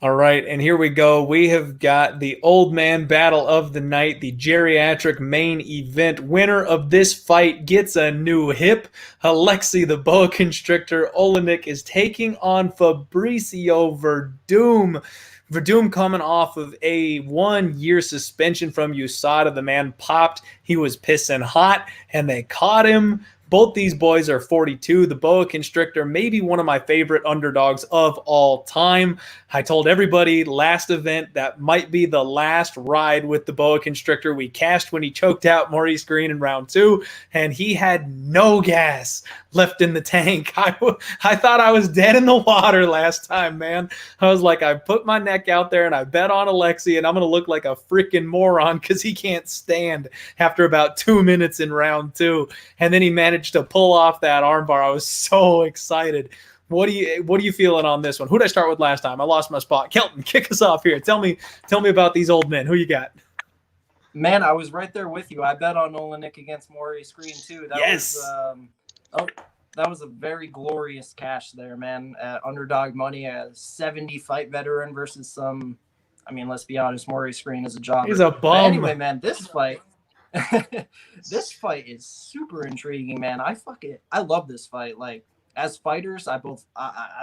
All right, and here we go. We have got the old man battle of the night, the geriatric main event. Winner of this fight gets a new hip. Alexei the boa constrictor Olenek is taking on Fabricio Verdum. Verdum coming off of a 1-year suspension from USADA. The man popped. He was pissing hot, and they caught him. Both these boys are 42. The boa constrictor may be one of my favorite underdogs of all time. I told everybody last event that might be the last ride with the boa constrictor. We cashed when he choked out Maurice Green in round 2, and he had no gas left in the tank. I thought I was dead in the water last time, man. I was like, I put my neck out there and I bet on Alexei, and I'm going to look like a freaking moron because he can't stand after about 2 minutes in round 2. And then he managed to pull off that armbar. I was so excited. What are you feeling on this one? Who did I start with last time? I lost my spot. Kelton, kick us off here. Tell me about these old men. Who you got? Man, I was right there with you. I bet on Olenek against Maurice Green too. That was a very glorious cash there, man. At underdog money, a 70 fight veteran versus some. I mean, let's be honest, Maurice Green is a jobber. He's a bum. But anyway, man, this fight. This fight is super intriguing, man. I love this fight. Like, as fighters, I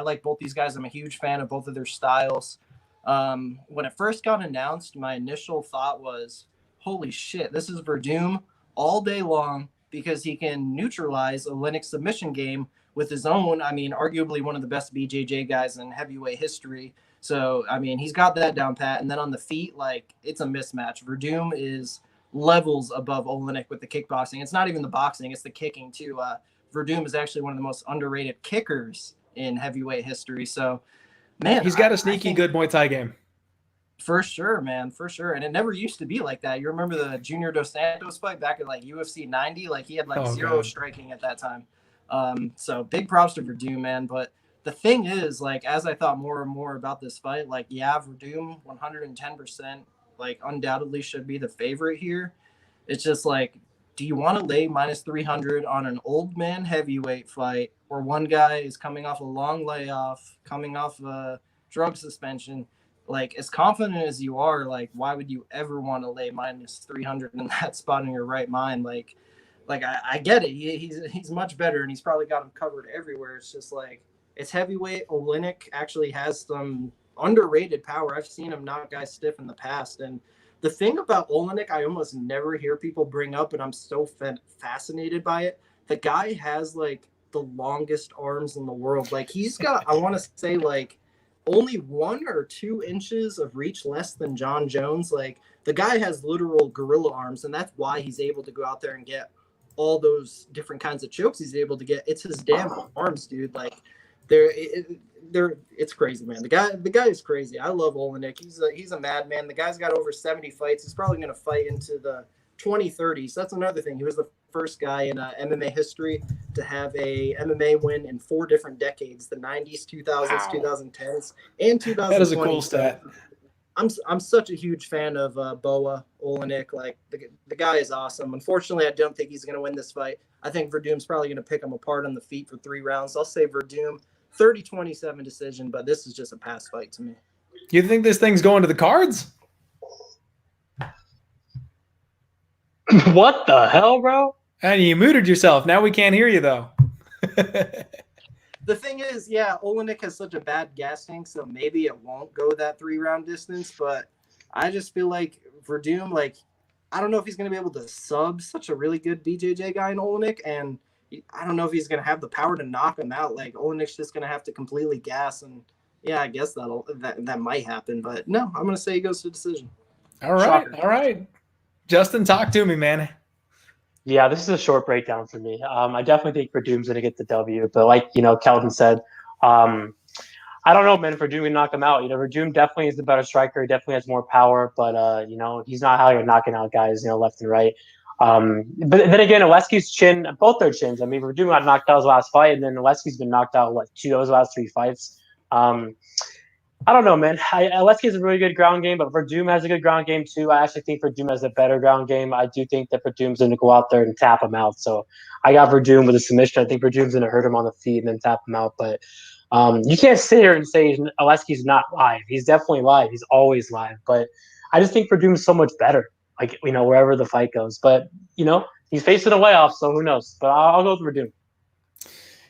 like both these guys. I'm a huge fan of both of their styles. When it first got announced, my initial thought was, holy shit, this is Verdum all day long because he can neutralize a Linux submission game with his own, I mean, arguably one of the best BJJ guys in heavyweight history. So, I mean, he's got that down pat. And then on the feet, like, it's a mismatch. Verdum is levels above Olenek with the kickboxing. It's not even the boxing, it's the kicking too. Verdum is actually one of the most underrated kickers in heavyweight history. So, man, he's got a sneaky good Muay Thai game. For sure, man, for sure. And it never used to be like that. You remember the Junior Dos Santos fight back in like UFC 90? Like, he had like zero striking at that time. So big props to Verdum, man. But the thing is, like, as I thought more and more about this fight, like, yeah, Verdum 110%, like, undoubtedly should be the favorite here. It's just like, do you want to lay minus 300 on an old man heavyweight fight where one guy is coming off a long layoff, coming off a drug suspension? Like, as confident as you are, like, why would you ever want to lay minus 300 in that spot in your right mind? Like I get it. He's much better, and he's probably got him covered everywhere. It's just like, it's heavyweight. Olenek actually has some underrated power. I've seen him knock guys stiff in the past. And the thing about Olenek, I almost never hear people bring up, and I'm so fascinated by it. The guy has like the longest arms in the world. Like, he's got, I want to say, like, only 1 or 2 inches of reach less than John Jones. Like, the guy has literal gorilla arms, and that's why he's able to go out there and get all those different kinds of chokes he's able to get. It's his damn arms, dude. Like, it's crazy, man. The guy is crazy. I love Olenek. He's a madman. The guy's got over 70 fights. He's probably going to fight into the 2030s. That's another thing. He was the first guy in MMA history to have a MMA win in 4 different decades: the 90s, 2000s, 2010s, and 2020s. That is a cool stat. I'm such a huge fan of Boa Olenek. Like, the guy is awesome. Unfortunately, I don't think he's going to win this fight. I think Verdum's probably going to pick him apart on the feet for 3 rounds. I'll say Verdum 30-27 decision, but this is just a pass fight to me. You think this thing's going to the cards? What the hell, bro? And you muted yourself. Now we can't hear you, though. The thing is, yeah, Olenek has such a bad gas tank, so maybe it won't go that 3-round distance, but I just feel like Verdum, like, I don't know if he's going to be able to sub such a really good BJJ guy in Olenek, and I don't know if he's going to have the power to knock him out. Like, Olenek's just going to have to completely gas, and yeah, I guess that might happen, but no, I'm going to say he goes to decision. All right. Shocker. All right. Justin, talk to me, man. Yeah, this is a short breakdown for me. I definitely think Verdum's going to get the W, but like Kelton said, um, I don't know, man. Verdum can knock him out. Verdum definitely is the better striker. He definitely has more power, but he's not how you're knocking out guys, left and right. But then again, Oleski's chin, both their chins. I mean, Verdum got knocked out his last fight, and then Oleski's been knocked out two of his last three fights. I don't know, man. Oleski has a really good ground game, but Verdum has a good ground game too. I actually think Verdum has a better ground game. I do think that Verdum's going to go out there and tap him out. So I got Verdum with a submission. I think Verdum's going to hurt him on the feet and then tap him out. But you can't sit here and say Oleski's not live. He's definitely live. He's always live. But I just think Verdum's so much better, like, wherever the fight goes. But, he's facing a layoff, so who knows? But I'll go with Verdum.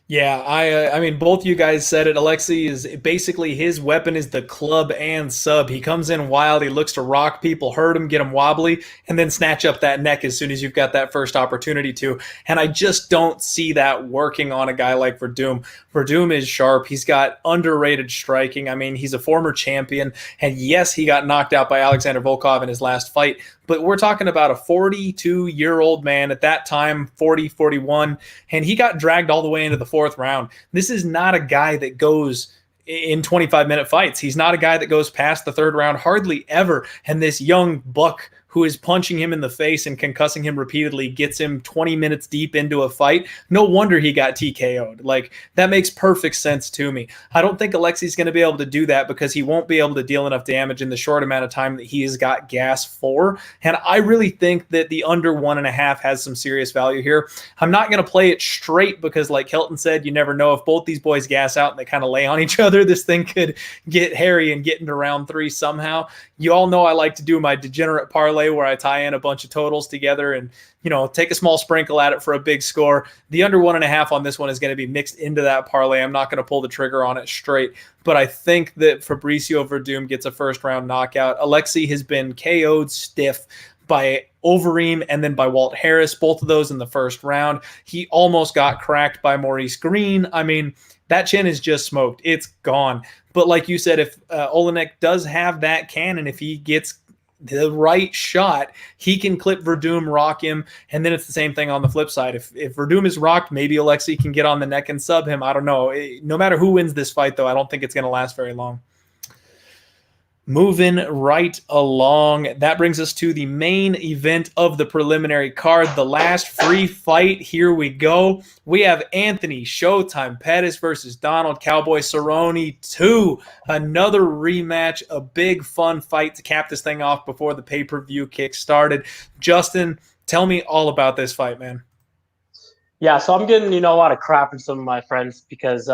Yeah, I mean, both you guys said it. Alexei is basically his weapon is the club and sub. He comes in wild. He looks to rock people, hurt him, get him wobbly, and then snatch up that neck as soon as you've got that first opportunity to. And I just don't see that working on a guy like Verdum. Verdum is sharp. He's got underrated striking. I mean, he's a former champion. And yes, he got knocked out by Alexander Volkov in his last fight. But we're talking about a 42-year-old man at that time, 40, 41, and he got dragged all the way into the fourth round. This is not a guy that goes in 25-minute fights. He's not a guy that goes past the third round hardly ever. And this young buck who is punching him in the face and concussing him repeatedly gets him 20 minutes deep into a fight. No wonder he got TKO'd. Like, that makes perfect sense to me. I don't think Alexei's going to be able to do that because he won't be able to deal enough damage in the short amount of time that he has got gas for. And I really think that the under 1.5 has some serious value here. I'm not going to play it straight because, like Kelton said, you never know if both these boys gas out and they kind of lay on each other. This thing could get hairy and get into round 3 somehow. You all know I like to do my degenerate parlay where I tie in a bunch of totals together and, take a small sprinkle at it for a big score. The under 1.5 on this one is going to be mixed into that parlay. I'm not going to pull the trigger on it straight, but I think that Fabricio Verdum gets a first round knockout. Alexei has been KO'd stiff by Overeem and then by Walt Harris, both of those in the first round. He almost got cracked by Maurice Green. I mean, that chin is just smoked. It's gone. But like you said, if Olenek does have that cannon, if he gets the right shot, he can clip Verdum, rock him, and then it's the same thing on the flip side. If Verdum is rocked, maybe Alexei can get on the neck and sub him. I don't know. No matter who wins this fight, though, I don't think it's going to last very long. Moving right along, that brings us to the main event of the preliminary card, the last free fight. Here we go. We have Anthony Showtime Pettis versus Donald Cowboy Cerrone 2. Another rematch, a big fun fight to cap this thing off before the pay-per-view kick started. Justin, tell me all about this fight, man. Yeah, so I'm getting, a lot of crap from some of my friends because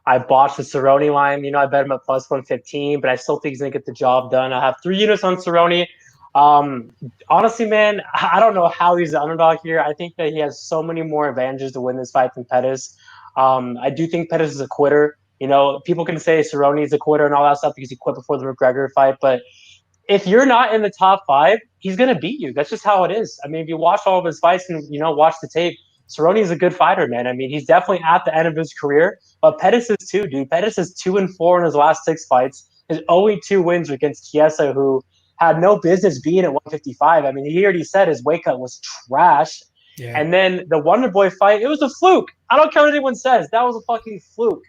I botched the Cerrone line. I bet him at plus 115, but I still think he's going to get the job done. I have 3 units on Cerrone. Honestly, man, I don't know how he's the underdog here. I think that he has so many more advantages to win this fight than Pettis. I do think Pettis is a quitter. People can say Cerrone is a quitter and all that stuff because he quit before the McGregor fight, but if you're not in the top 5, he's going to beat you. That's just how it is. I mean, if you watch all of his fights and, watch the tape, Cerrone is a good fighter, man. I mean, he's definitely at the end of his career, but Pettis is too, dude. Pettis is 2-4 in his last 6 fights. His only 2 wins against Chiesa, who had no business being at 155. I mean, he already said his weight cut was trash. Yeah. And then the Wonder Boy fight, it was a fluke. I don't care what anyone says. That was a fucking fluke.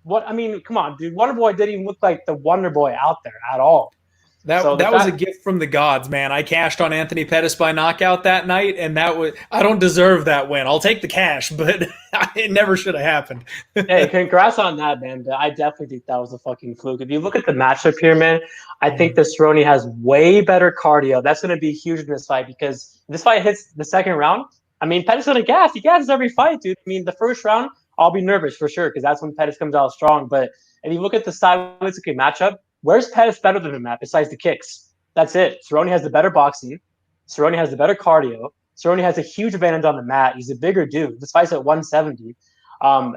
Come on, dude. Wonder Boy didn't even look like the Wonder Boy out there at all. That was a gift from the gods, man. I cashed on Anthony Pettis by knockout that night, and I don't deserve that win. I'll take the cash, but it never should have happened. Hey, congrats on that, man. I definitely think that was a fucking fluke. If you look at the matchup here, man, I think the Cerrone has way better cardio. That's going to be huge in this fight because if this fight hits the second round, I mean, Pettis is going to gas. He gasses every fight, dude. I mean, the first round, I'll be nervous for sure because that's when Pettis comes out strong. But if you look at the stylistic matchup, where's Pettis better than him at besides the kicks? That's it. Cerrone has the better boxing. Cerrone has the better cardio. Cerrone has a huge advantage on the mat. He's a bigger dude. This fight's at 170.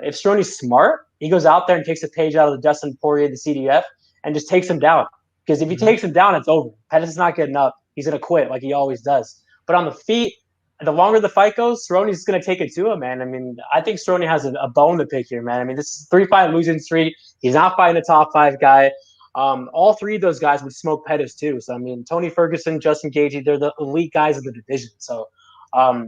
If Cerrone's smart, he goes out there and takes a page out of the Dustin Poirier, the CDF, and just takes him down. Because if he takes him down, it's over. Pettis is not getting up. He's going to quit like he always does. But on the feet, the longer the fight goes, Cerrone's going to take it to him, man. I mean, I think Cerrone has a bone to pick here, man. I mean, this is 3-5 losing streak. He's not fighting a top 5 guy. All 3 of those guys would smoke Pettis too. So, I mean, Tony Ferguson, Justin Gaethje, they're the elite guys in the division. So,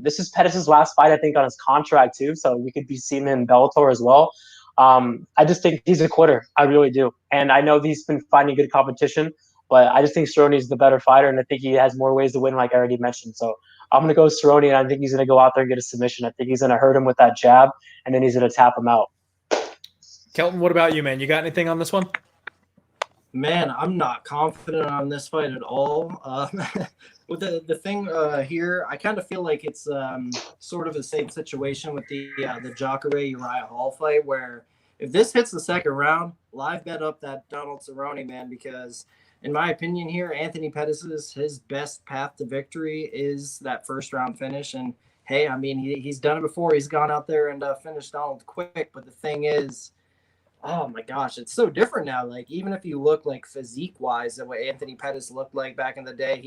This is Pettis' last fight, I think, on his contract too, so we could be seeing him in Bellator as well. I just think he's a quitter. I really do. And I know he's been finding good competition, but I just think Cerrone's the better fighter, and I think he has more ways to win, like I already mentioned. So I'm going to go with Cerrone, and I think he's going to go out there and get a submission. I think he's going to hurt him with that jab, and then he's going to tap him out. Kelton, what about you, man? You got anything on this one? Man, I'm not confident on this fight at all. With the thing here, I kind of feel like it's sort of the same situation with the Jacare Uriah Hall fight, where if this hits the second round, live bet up that Donald Cerrone, man, because in my opinion here, Anthony Pettis' his best path to victory is that first round finish. And hey, I mean, he's done it before. He's gone out there and finished Donald quick. But the thing is, oh my gosh, it's so different now. Like, even if you look like physique wise, the way Anthony Pettis looked like back in the day,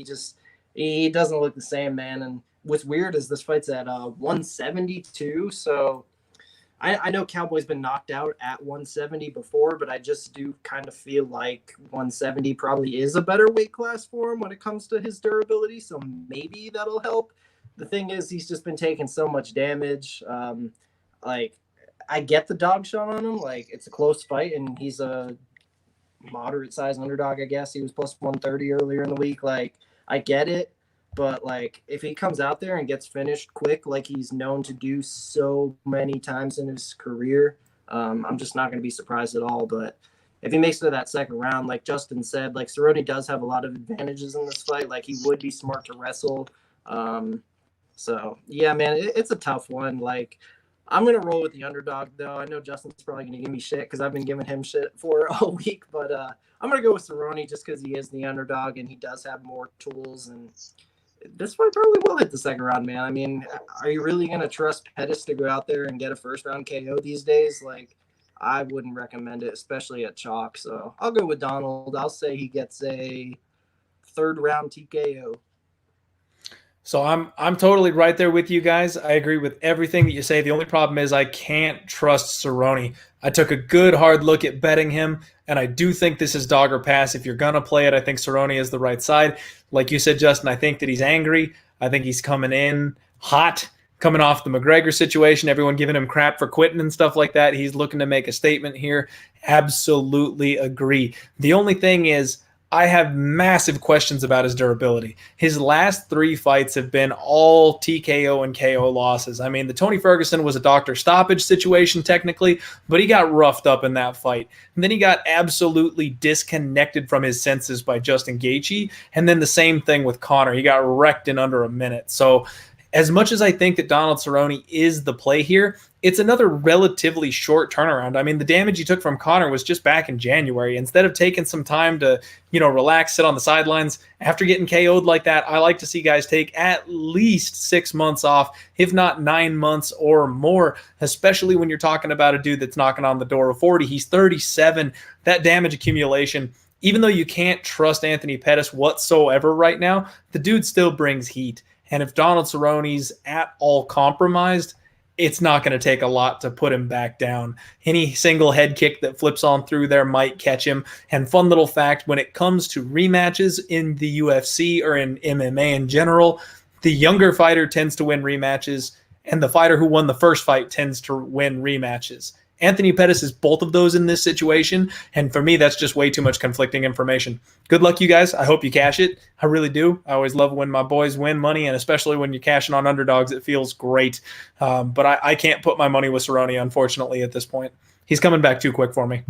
he doesn't look the same, man. And what's weird is this fight's at 172. So I know Cowboy's been knocked out at 170 before, but I just do kind of feel like 170 probably is a better weight class for him when it comes to his durability. So maybe that'll help. The thing is, he's just been taking so much damage. Like, I get the dog shot on him. Like, it's a close fight, and he's a moderate-sized underdog, I guess. He was plus 130 earlier in the week. Like, I get it. But, like, if he comes out there and gets finished quick like he's known to do so many times in his career, I'm just not going to be surprised at all. But if he makes it to that second round, like Justin said, like, Cerrone does have a lot of advantages in this fight. Like, he would be smart to wrestle. So, yeah, man, it's a tough one. Like, I'm going to roll with the underdog, though. I know Justin's probably going to give me shit because I've been giving him shit for all week. But I'm going to go with Cerrone just because he is the underdog and he does have more tools. And this fight probably will hit the second round, man. I mean, are you really going to trust Pettis to go out there and get a first-round KO these days? Like, I wouldn't recommend it, especially at chalk. So I'll go with Donald. I'll say he gets a third-round TKO. So I'm totally right there with you guys. I agree with everything that you say. The only problem is I can't trust Cerrone. I took a good hard look at betting him, and I do think this is dog or pass. If you're going to play it, I think Cerrone is the right side. Like you said, Justin, I think that he's angry. I think he's coming in hot, coming off the McGregor situation, everyone giving him crap for quitting and stuff like that. He's looking to make a statement here. Absolutely agree. The only thing is, I have massive questions about his durability. His last 3 fights have been all TKO and KO losses. I mean, the Tony Ferguson was a doctor stoppage situation technically, but he got roughed up in that fight. And then he got absolutely disconnected from his senses by Justin Gaethje. And then the same thing with Conor. He got wrecked in under a minute. So as much as I think that Donald Cerrone is the play here, it's another relatively short turnaround. I mean, the damage he took from Conor was just back in January. Instead of taking some time to, relax, sit on the sidelines after getting KO'd like that, I like to see guys take at least 6 months off, if not 9 months or more, especially when you're talking about a dude that's knocking on the door of 40. He's 37. That damage accumulation, even though you can't trust Anthony Pettis whatsoever right now, the dude still brings heat. And if Donald Cerrone's at all compromised, it's not going to take a lot to put him back down. Any single head kick that flips on through there might catch him. And fun little fact, when it comes to rematches in the UFC or in MMA in general, the younger fighter tends to win rematches, and the fighter who won the first fight tends to win rematches. Anthony Pettis is both of those in this situation, and for me, that's just way too much conflicting information. Good luck, you guys. I hope you cash it. I really do. I always love when my boys win money, and especially when you're cashing on underdogs, it feels great. But I can't put my money with Cerrone, unfortunately, at this point. He's coming back too quick for me.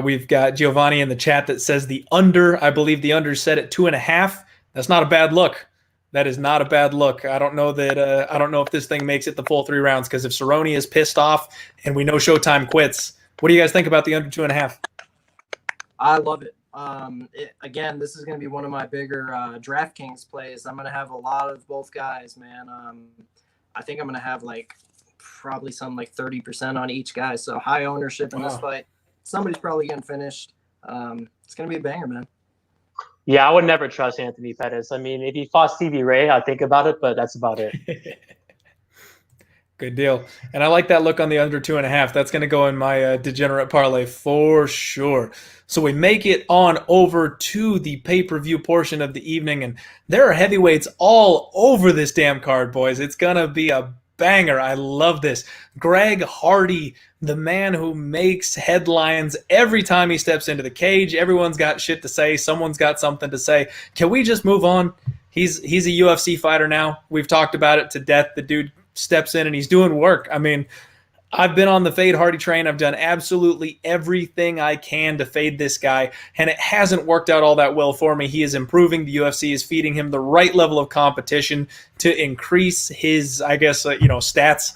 We've got Giovanni in the chat that says the under. I believe the under set at 2.5. That's not a bad look. That is not a bad look. I don't know that. I don't know if this thing makes it the full 3 rounds, because if Cerrone is pissed off and we know Showtime quits, what do you guys think about the under 2.5? I love it. Again, this is going to be one of my bigger DraftKings plays. I'm going to have a lot of both guys, man. I think I'm going to have probably some 30% on each guy. So high ownership in this fight. Somebody's probably getting finished. It's going to be a banger, man. Yeah, I would never trust Anthony Pettis. I mean, if he fought Stevie Ray, I'd think about it, but that's about it. Good deal. And I like that look on the under 2.5. That's going to go in my degenerate parlay for sure. So we make it on over to the pay-per-view portion of the evening, and there are heavyweights all over this damn card, boys. It's going to be a banger. I love this. Greg Hardy, the man who makes headlines every time he steps into the cage. Everyone's got shit to say. Someone's got something to say. Can we just move on? He's a UFC fighter now. We've talked about it to death. The dude steps in and he's doing work. I mean, I've been on the fade Hardy train. I've done absolutely everything I can to fade this guy, and it hasn't worked out all that well for me. He is improving. The UFC is feeding him the right level of competition to increase his, I guess, stats.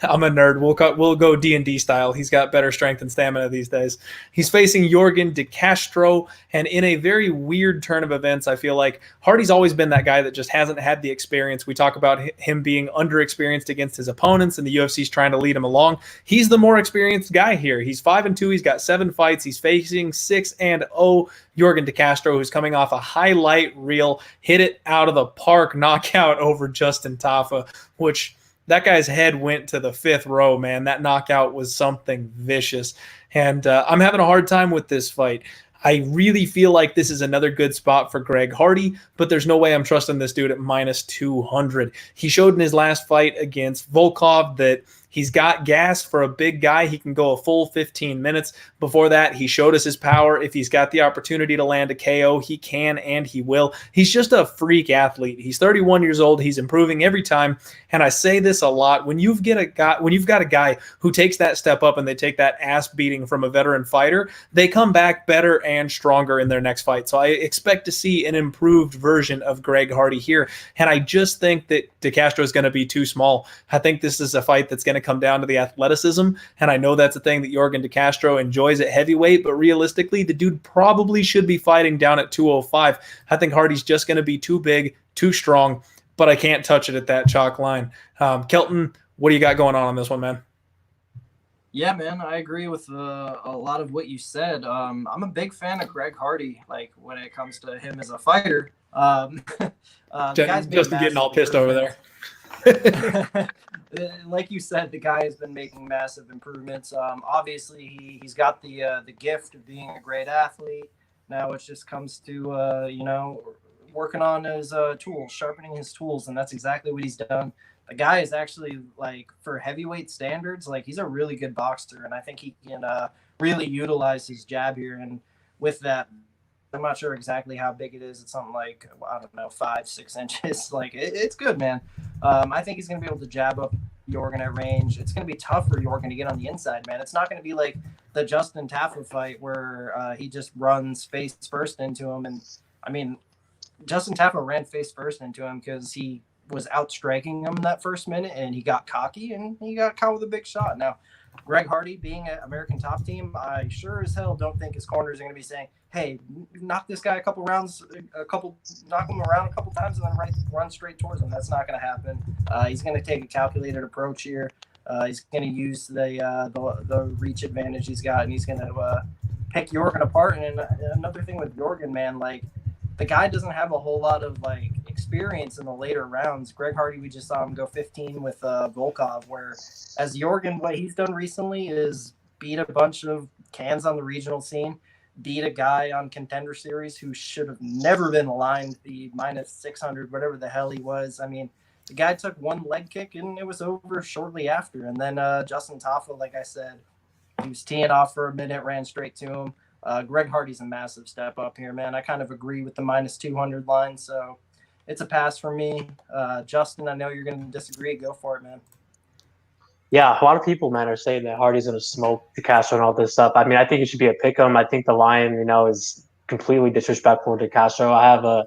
I'm a nerd. We'll go D&D style. He's got better strength and stamina these days. He's facing Yorgan De Castro, and in a very weird turn of events, I feel like Hardy's always been that guy that just hasn't had the experience. We talk about him being underexperienced against his opponents, and the UFC's trying to lead him along. He's the more experienced guy here. He's 5-2. He's got 7 fights. He's facing 6-0 Yorgan De Castro, who's coming off a highlight reel, hit it out of the park knockout over Justin Tafa, which that guy's head went to the 5th row, man. That knockout was something vicious. And I'm having a hard time with this fight. I really feel like this is another good spot for Greg Hardy, but there's no way I'm trusting this dude at minus 200. He showed in his last fight against Volkov that he's got gas for a big guy. He can go a full 15 minutes. Before that, he showed us his power. If he's got the opportunity to land a KO, he can and he will. He's just a freak athlete. He's 31 years old. He's improving every time. And I say this a lot. When you've got a guy who takes that step up and they take that ass beating from a veteran fighter, they come back better and stronger in their next fight. So I expect to see an improved version of Greg Hardy here. And I just think that De Castro is going to be too small. I think this is a fight that's going to come down to the athleticism, and I know that's a thing that Yorgan De Castro enjoys at heavyweight, but realistically, the dude probably should be fighting down at 205. I think Hardy's just going to be too big, too strong, but I can't touch it at that chalk line. Kelton, what do you got going on this one, man? Yeah, man, I agree with a lot of what you said. I'm a big fan of Greg Hardy, like when it comes to him as a fighter. Justin getting all pissed over there. Like you said, the guy has been making massive improvements. Obviously, he's got the gift of being a great athlete. Now it just comes to working on his tools, sharpening his tools, and that's exactly what he's done. The guy is actually, like, for heavyweight standards, like, he's a really good boxer, and I think he can really utilize his jab here. And with that, I'm not sure exactly how big it is. It's something like, I don't know, 5-6 inches. Like, it's good, man. I think he's going to be able to jab up Yorgan at range. It's going to be tough for Yorgan to get on the inside, man. It's not going to be like the Justin Tafa fight where he just runs face first into him. And, I mean, Justin Tafa ran face first into him because he was outstriking him in that first minute, and he got cocky, and he got caught with a big shot. Now, Greg Hardy being an American top team, I sure as hell don't think his corners are going to be saying, hey, knock this guy a couple rounds, knock him around a couple times and then run straight towards him. That's not going to happen. He's going to take a calculated approach here. He's going to use the reach advantage he's got, and he's going to pick Yorgan apart. And another thing with Yorgan, man, like, the guy doesn't have a whole lot of, like, experience in the later rounds. Greg Hardy, we just saw him go 15 with Volkov, where as Yorgan, what he's done recently is beat a bunch of cans on the regional scene, beat a guy on Contender Series who should have never been aligned, the minus 600, whatever the hell he was. I mean, the guy took one leg kick and it was over shortly after. And then Justin Tafa, like I said, he was teeing off for a minute, ran straight to him. Greg Hardy's a massive step up here, man. I kind of agree with the minus 200 line, so it's a pass for me. Justin, I know you're going to disagree. Go for it, man. Yeah, a lot of people, man, are saying that Hardy's going to smoke De Castro and all this stuff. I mean, I think it should be a pick 'em. I think the line, is completely disrespectful to De Castro. I have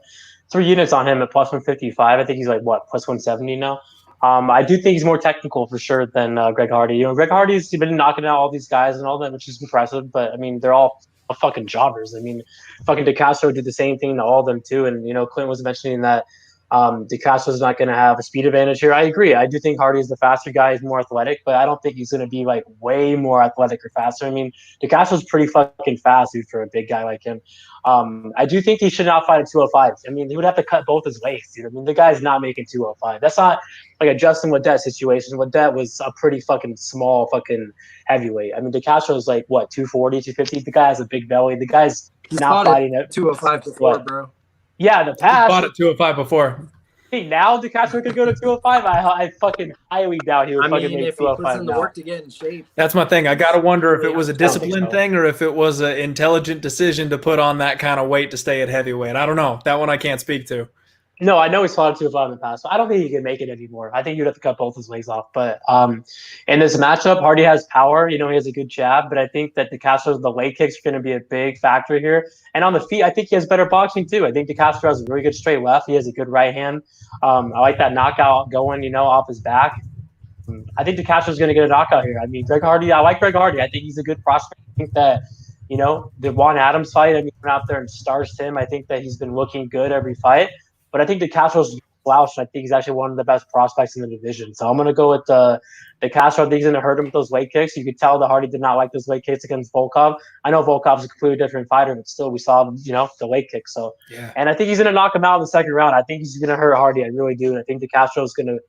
3 units on him at plus 155. I think he's like, plus 170 now. I do think he's more technical for sure than Greg Hardy. Greg Hardy's been knocking out all these guys and all that, which is impressive. But, I mean, they're all fucking jobbers. I mean, fucking De Castro did the same thing to all of them too. And, Clint was mentioning that DeCastro's not going to have a speed advantage here. I agree. I do think Hardy is the faster guy. He's more athletic, but I don't think he's going to be like way more athletic or faster. I mean, DeCastro's pretty fucking fast, dude, for a big guy like him. I do think he should not fight at 205. I mean, he would have to cut both his legs, dude. I mean, the guy's not making 205. That's not like a Justin Wadette situation. Wadette was a pretty fucking small fucking heavyweight. I mean, DeCastro's like, what, 240, 250? The guy has a big belly. The guy's not fighting at 205 before, bro. Yeah, in the past. He fought at 205 before. Hey, now DeCastro could go to 205. I fucking highly doubt he would fucking make 205 if he puts in the now. work to get in shape. That's my thing. I got to wonder if it was a discipline thing or if it was an intelligent decision to put on that kind of weight to stay at heavyweight. I don't know. That one I can't speak to. No, I know he's fought at 205 in the past. So I don't think he can make it anymore. I think you'd have to cut both his legs off. But in this matchup, Hardy has power. You know, he has a good jab. But I think that DeCastro's the leg kicks are going to be a big factor here. And on the feet, I think he has better boxing too. I think DeCastro has a really good straight left. He has a good right hand. I like that knockout going, you know, off his back. I think DeCastro's going to get a knockout here. I mean, Greg Hardy, I like Greg Hardy. I think he's a good prospect. I think that, you know, the Juan Adams fight, I mean, went out there and starched him. I think that he's been looking good every fight. But I think DeCastro's slouched. I think he's actually one of the best prospects in the division. So I'm going to go with DeCastro. I think he's going to hurt him with those leg kicks. You could tell that Hardy did not like those leg kicks against Volkov. I know Volkov's a completely different fighter, but still we saw, you know, the leg kicks. So, yeah. And I think he's going to knock him out in the second round. I think he's going to hurt Hardy. I really do. And I think DeCastro is going to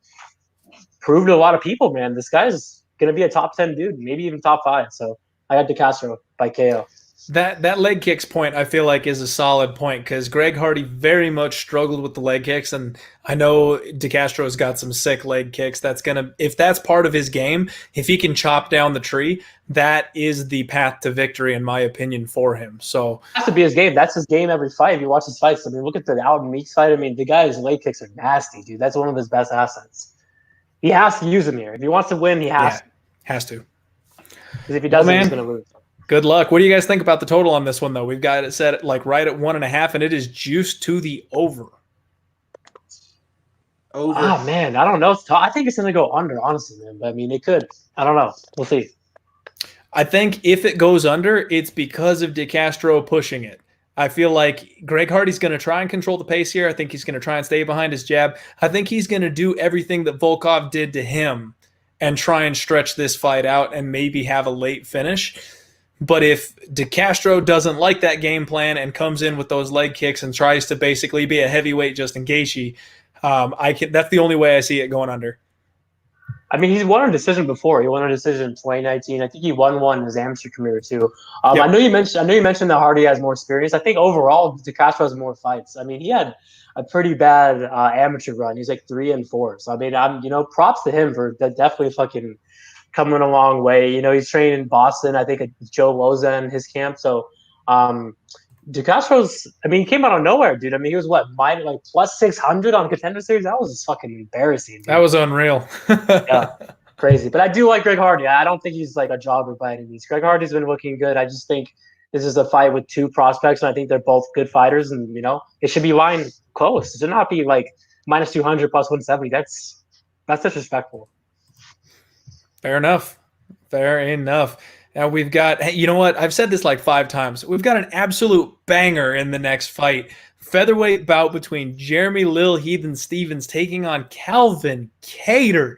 prove to a lot of people, man, this guy's going to be a top 10 dude, maybe even top 5. So I got DeCastro by KO. That leg kicks point, I feel like, is a solid point because Greg Hardy very much struggled with the leg kicks, and I know DeCastro's got some sick leg kicks. That's gonna, if that's part of his game, if he can chop down the tree, that is the path to victory, in my opinion, for him. So it has to be his game. That's his game every fight. If you watch his fights, I mean, look at the Alton Meeks fight. I mean, the guy's leg kicks are nasty, dude. That's one of his best assets. He has to use them here. If he wants to win, he has to. Has to. Because if he doesn't, he's going to lose. Good luck. What do you guys think about the total on this one, though? We've got it set like right at 1.5, and it is juiced to the over. Oh, man. I don't know. I think it's going to go under, honestly, man. But, I mean, it could. I don't know. We'll see. I think if it goes under, it's because of DeCastro pushing it. I feel like Greg Hardy's going to try and control the pace here. I think he's going to try and stay behind his jab. I think he's going to do everything that Volkov did to him and try and stretch this fight out and maybe have a late finish. But if DeCastro doesn't like that game plan and comes in with those leg kicks and tries to basically be a heavyweight Justin Gaethje, that's the only way I see it going under. I mean, he's won a decision before. He won a decision in 2019. I think he won one in his amateur career too. Yep. I know you mentioned that Hardy has more experience. I think overall DeCastro has more fights. I mean, he had a pretty bad amateur run. He's like 3-4. So I mean, props to him for definitely fucking coming a long way. You know, he's trained in Boston, I think, at Joe Loza in his camp. So DeCastro's, I mean, he came out of nowhere, dude. I mean, he was plus 600 on Contender Series. That was just fucking embarrassing, dude. That was unreal. Yeah, crazy. But I do like Greg Hardy. I don't think he's like a jobber by any means. Greg Hardy's been looking good. I just think this is a fight with two prospects, and I think they're both good fighters. And, you know, it should be lying close. It should not be like minus 200 plus 170. That's disrespectful. Fair enough. Fair enough. Now we've got, hey, you know what? I've said this like 5 times. We've got an absolute banger in the next fight. Featherweight bout between Jeremy Lil Heathen Stevens taking on Calvin Kattar.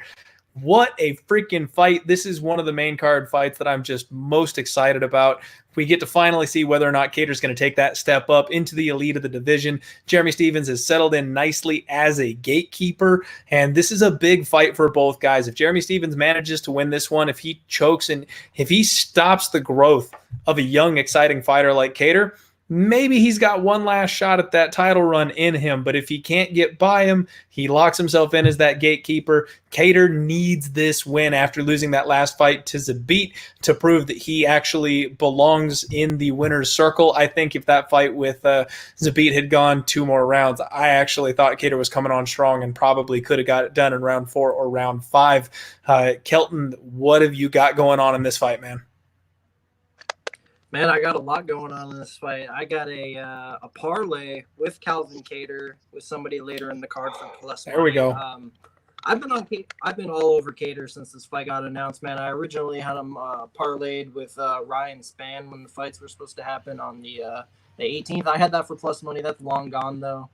What a freaking fight. This is one of the main card fights that I'm just most excited about. We get to finally see whether or not Kattar's going to take that step up into the elite of the division. Jeremy Stevens has settled in nicely as a gatekeeper, and this is a big fight for both guys. If Jeremy Stevens manages to win this one, if he chokes and if he stops the growth of a young, exciting fighter like Kattar, maybe he's got one last shot at that title run in him. But if he can't get by him, he locks himself in as that gatekeeper. Kattar needs this win after losing that last fight to Zabit to prove that he actually belongs in the winner's circle. I think if that fight with Zabit had gone 2 more rounds, I actually thought Kattar was coming on strong and probably could have got it done in round 4 or round 5. Kelton, what have you got going on in this fight, man? Man, I got a lot going on in this fight. I got a parlay with Calvin Kattar with somebody later in the card for plus money. There we go. I've been all over Kattar since this fight got announced, man. I originally had him parlayed with Ryan Spann when the fights were supposed to happen on the 18th. I had that for plus money. That's long gone though.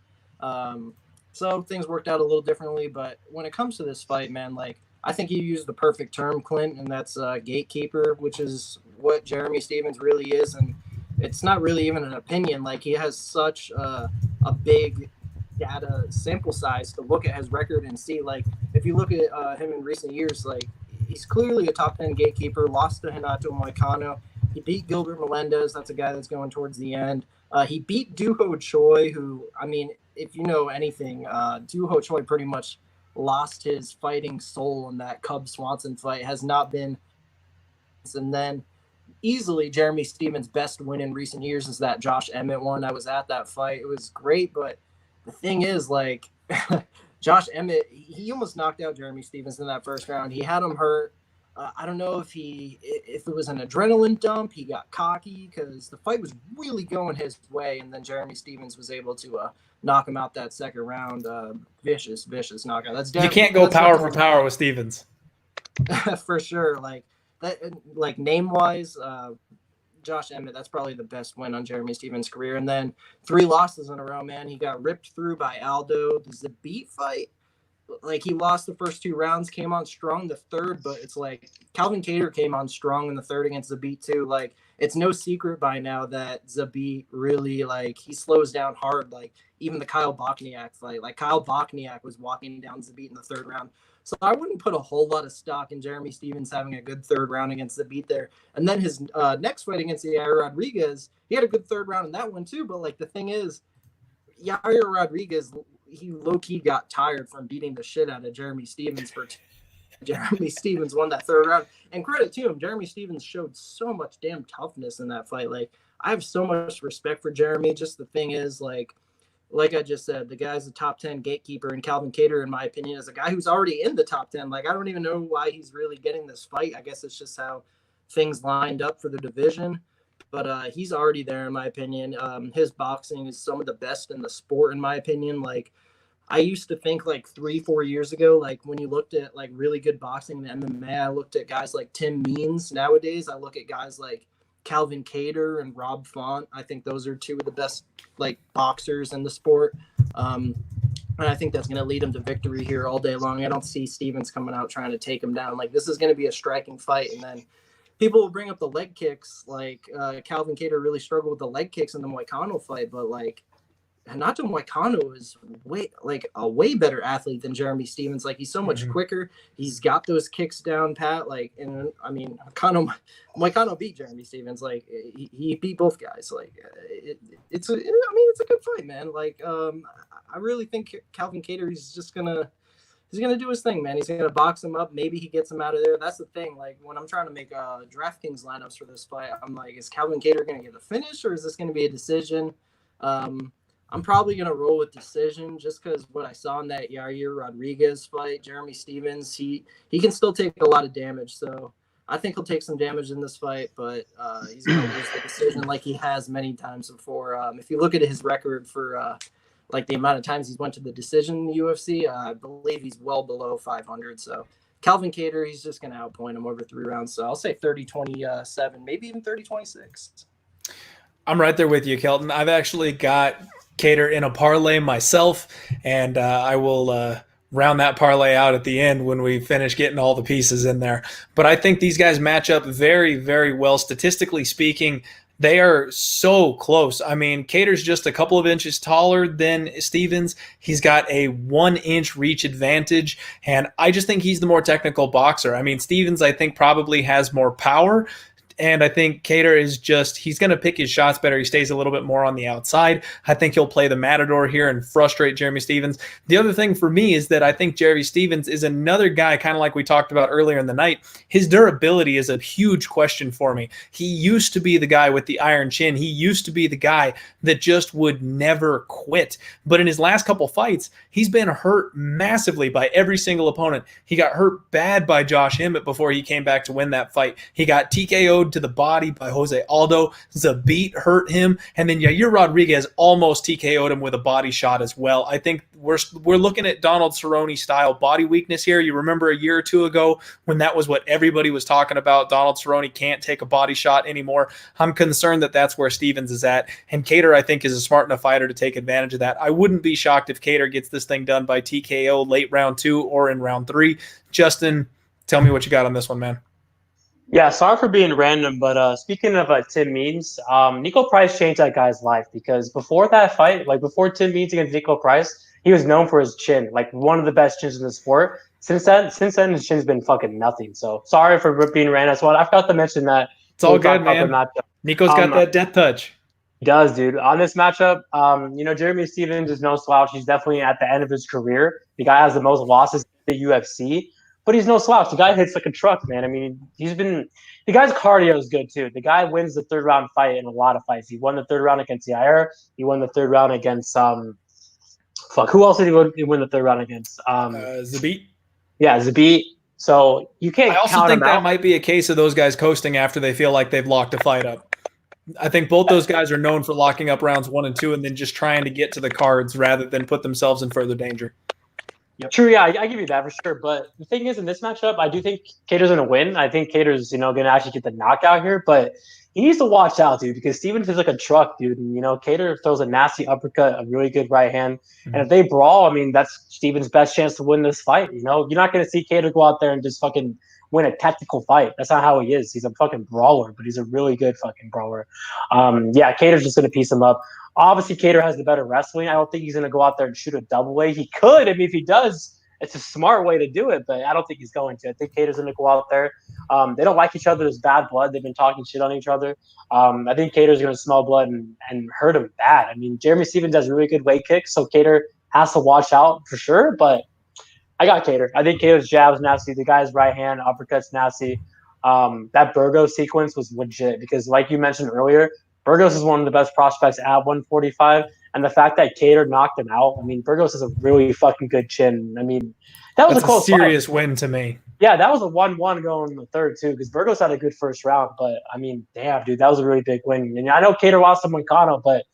So things worked out a little differently. But when it comes to this fight, man, like, I think you used the perfect term, Clint, and that's gatekeeper, which is what Jeremy Stephens really is. And it's not really even an opinion. Like, he has such a big data sample size to look at his record and see, like, if you look at him in recent years, like, he's clearly a top 10 gatekeeper, lost to Renato Moicano. He beat Gilbert Melendez. That's a guy that's going towards the end. He beat Doo-Ho Choi, who, I mean, if you know anything, Doo-Ho Choi pretty much lost his fighting soul in that Cub Swanson fight, has not been. And then easily Jeremy Stephens' best win in recent years is that Josh Emmett one. I was at that fight. It was great, but the thing is, like, Josh Emmett, he almost knocked out Jeremy Stephens in that first round. He had him hurt. I don't know if it was an adrenaline dump. He got cocky because the fight was really going his way, and then Jeremy Stephens was able to knock him out that second round. Vicious knockout. That's you can't go power for power with Stephens. For sure. Like that. Like name wise, Josh Emmett. That's probably the best win on Jeremy Stephens' career. And then 3 losses in a row. Man, he got ripped through by Aldo. The Zabit fight. Like, he lost the first 2 rounds, came on strong the third, but it's like Calvin Kattar came on strong in the third against Zabit too. Like, it's no secret by now that Zabit really, like, he slows down hard. Like, even the Kyle Bochniak fight, like, Kyle Bochniak was walking down Zabit in the third round. So I wouldn't put a whole lot of stock in Jeremy Stephens having a good third round against Zabit there. And then his next fight against Yair Rodriguez, he had a good third round in that one too. But, like, the thing is, Yair Rodriguez, he low-key got tired from beating the shit out of Jeremy Stephens Jeremy Stephens won that third round. And credit to him, Jeremy Stephens showed so much damn toughness in that fight. Like, I have so much respect for Jeremy. Just the thing is, like I just said, the guy's a top 10 gatekeeper, and Calvin Kattar, in my opinion, is a guy who's already in the top 10. Like, I don't even know why he's really getting this fight. I guess it's just how things lined up for the division. But he's already there, in my opinion. His boxing is some of the best in the sport, in my opinion. Like, I used to think, like, 3-4 years ago, like, when you looked at, like, really good boxing in MMA, I looked at guys like Tim Means. Nowadays, I look at guys like Calvin Kattar and Rob Font. I think those are 2 of the best, like, boxers in the sport. And I think that's going to lead him to victory here all day long. I don't see Stephens coming out trying to take him down. Like, this is going to be a striking fight. And then people will bring up the leg kicks. Like, Calvin Kattar really struggled with the leg kicks in the Moicano fight, but, like, Renato Moicano is a way better athlete than Jeremy Stephens. Like, he's so much quicker. He's got those kicks down pat. Like, and I mean, Moicano beat Jeremy Stephens. Like, he beat both guys. Like, it's a good fight, man. Like, I really think Calvin Kattar, he's gonna do his thing, man. He's gonna box him up. Maybe he gets him out of there. That's the thing. Like, when I'm trying to make DraftKings lineups for this fight, I'm like, is Calvin Kattar gonna get a finish, or is this gonna be a decision? I'm probably going to roll with decision just because what I saw in that Yair Rodriguez fight, Jeremy Stephens, he can still take a lot of damage. So I think he'll take some damage in this fight, but he's going to lose the decision like he has many times before. If you look at his record for like the amount of times he's went to the decision in the UFC, I believe he's well below 500. So Calvin Kattar, he's just going to outpoint him over 3 rounds. So I'll say 30-27, maybe even 30-26. I'm right there with you, Kelton. I've actually got Kattar in a parlay myself, and I will round that parlay out at the end when we finish getting all the pieces in there. But I think these guys match up very, very well. Statistically speaking, they are so close. I mean, Kattar's just a couple of inches taller than Stephens. He's got a 1-inch reach advantage, and I just think he's the more technical boxer. I mean, Stephens, I think, probably has more power, and I think Kattar is he's going to pick his shots better. He stays a little bit more on the outside. I think he'll play the matador here and frustrate Jeremy Stephens. The other thing for me is that I think Jeremy Stephens is another guy, kind of like we talked about earlier in the night. His durability is a huge question for me. He used to be the guy with the iron chin. He used to be the guy that just would never quit. But in his last couple fights, he's been hurt massively by every single opponent. He got hurt bad by Josh Emmett before he came back to win that fight. He got TKO'd TKO'd to the body by Jose Aldo. Zabit hurt him. And then Yair Rodriguez almost TKO'd him with a body shot as well. I think we're looking at Donald Cerrone style body weakness here. You remember a year or two ago when that was what everybody was talking about. Donald Cerrone can't take a body shot anymore. I'm concerned that that's where Stephens is at. And Kattar, I think, is a smart enough fighter to take advantage of that. I wouldn't be shocked if Kattar gets this thing done by TKO late round 2 or in round 3. Justin, tell me what you got on this one, man. Yeah, sorry for being random, but speaking of Tim Means, Nico Price changed that guy's life because before that fight, like before Tim Means against Nico Price, he was known for his chin, like one of the best chins in the sport. Since then, his chin's been fucking nothing. So sorry for being random as well. I forgot to mention that. It's all good, man. Nico's got that death touch. He does, dude. On this matchup, Jeremy Stephens is no slouch. He's definitely at the end of his career. The guy has the most losses in the UFC. But he's no slouch. The guy hits like a truck, man. I mean, the guy's cardio is good too. The guy wins the third round fight in a lot of fights. He won the third round against Yair. He won the third round against who else did he win the third round against? Zabit. Yeah, Zabit. So you can't. I also think that might be a case of those guys coasting after they feel like they've locked a fight up. I think both those guys are known for locking up rounds 1 and 2 and then just trying to get to the cards rather than put themselves in further danger. Yep. True, yeah, I give you that for sure. But the thing is, in this matchup, I do think Kattar's going to win. I think Kattar's, going to actually get the knockout here. But he needs to watch out, dude, because Stephens is like a truck, dude. And, Kattar throws a nasty uppercut, a really good right hand. Mm-hmm. And if they brawl, I mean, that's Stephens' best chance to win this fight. You're not going to see Kattar go out there and just fucking win a tactical fight. That's not how he is. He's a fucking brawler, but he's a really good fucking brawler. Kattar's just going to piece him up. Obviously, Kattar has the better wrestling. I don't think he's going to go out there and shoot a double way. He could. I mean, if he does, it's a smart way to do it, but I don't think he's going to. I think Kattar's going to go out there. They don't like each other. There's bad blood. They've been talking shit on each other. I think Kattar's going to smell blood and hurt him bad. I mean, Jeremy Stephens does really good weight kicks, so Kattar has to watch out for sure, but I got Kattar. I think Kattar's jab is nasty. The guy's right hand, uppercut's nasty. That Burgos sequence was legit because, like you mentioned earlier, Burgos is one of the best prospects at 145, and the fact that Kattar knocked him out, I mean, Burgos has a really fucking good chin. I mean, that was a close serious win to me. Yeah, that was a 1-1 going in the third, too, because Burgos had a good first round, but, I mean, damn, dude, that was a really big win. And I know Kattar lost to Moicano, but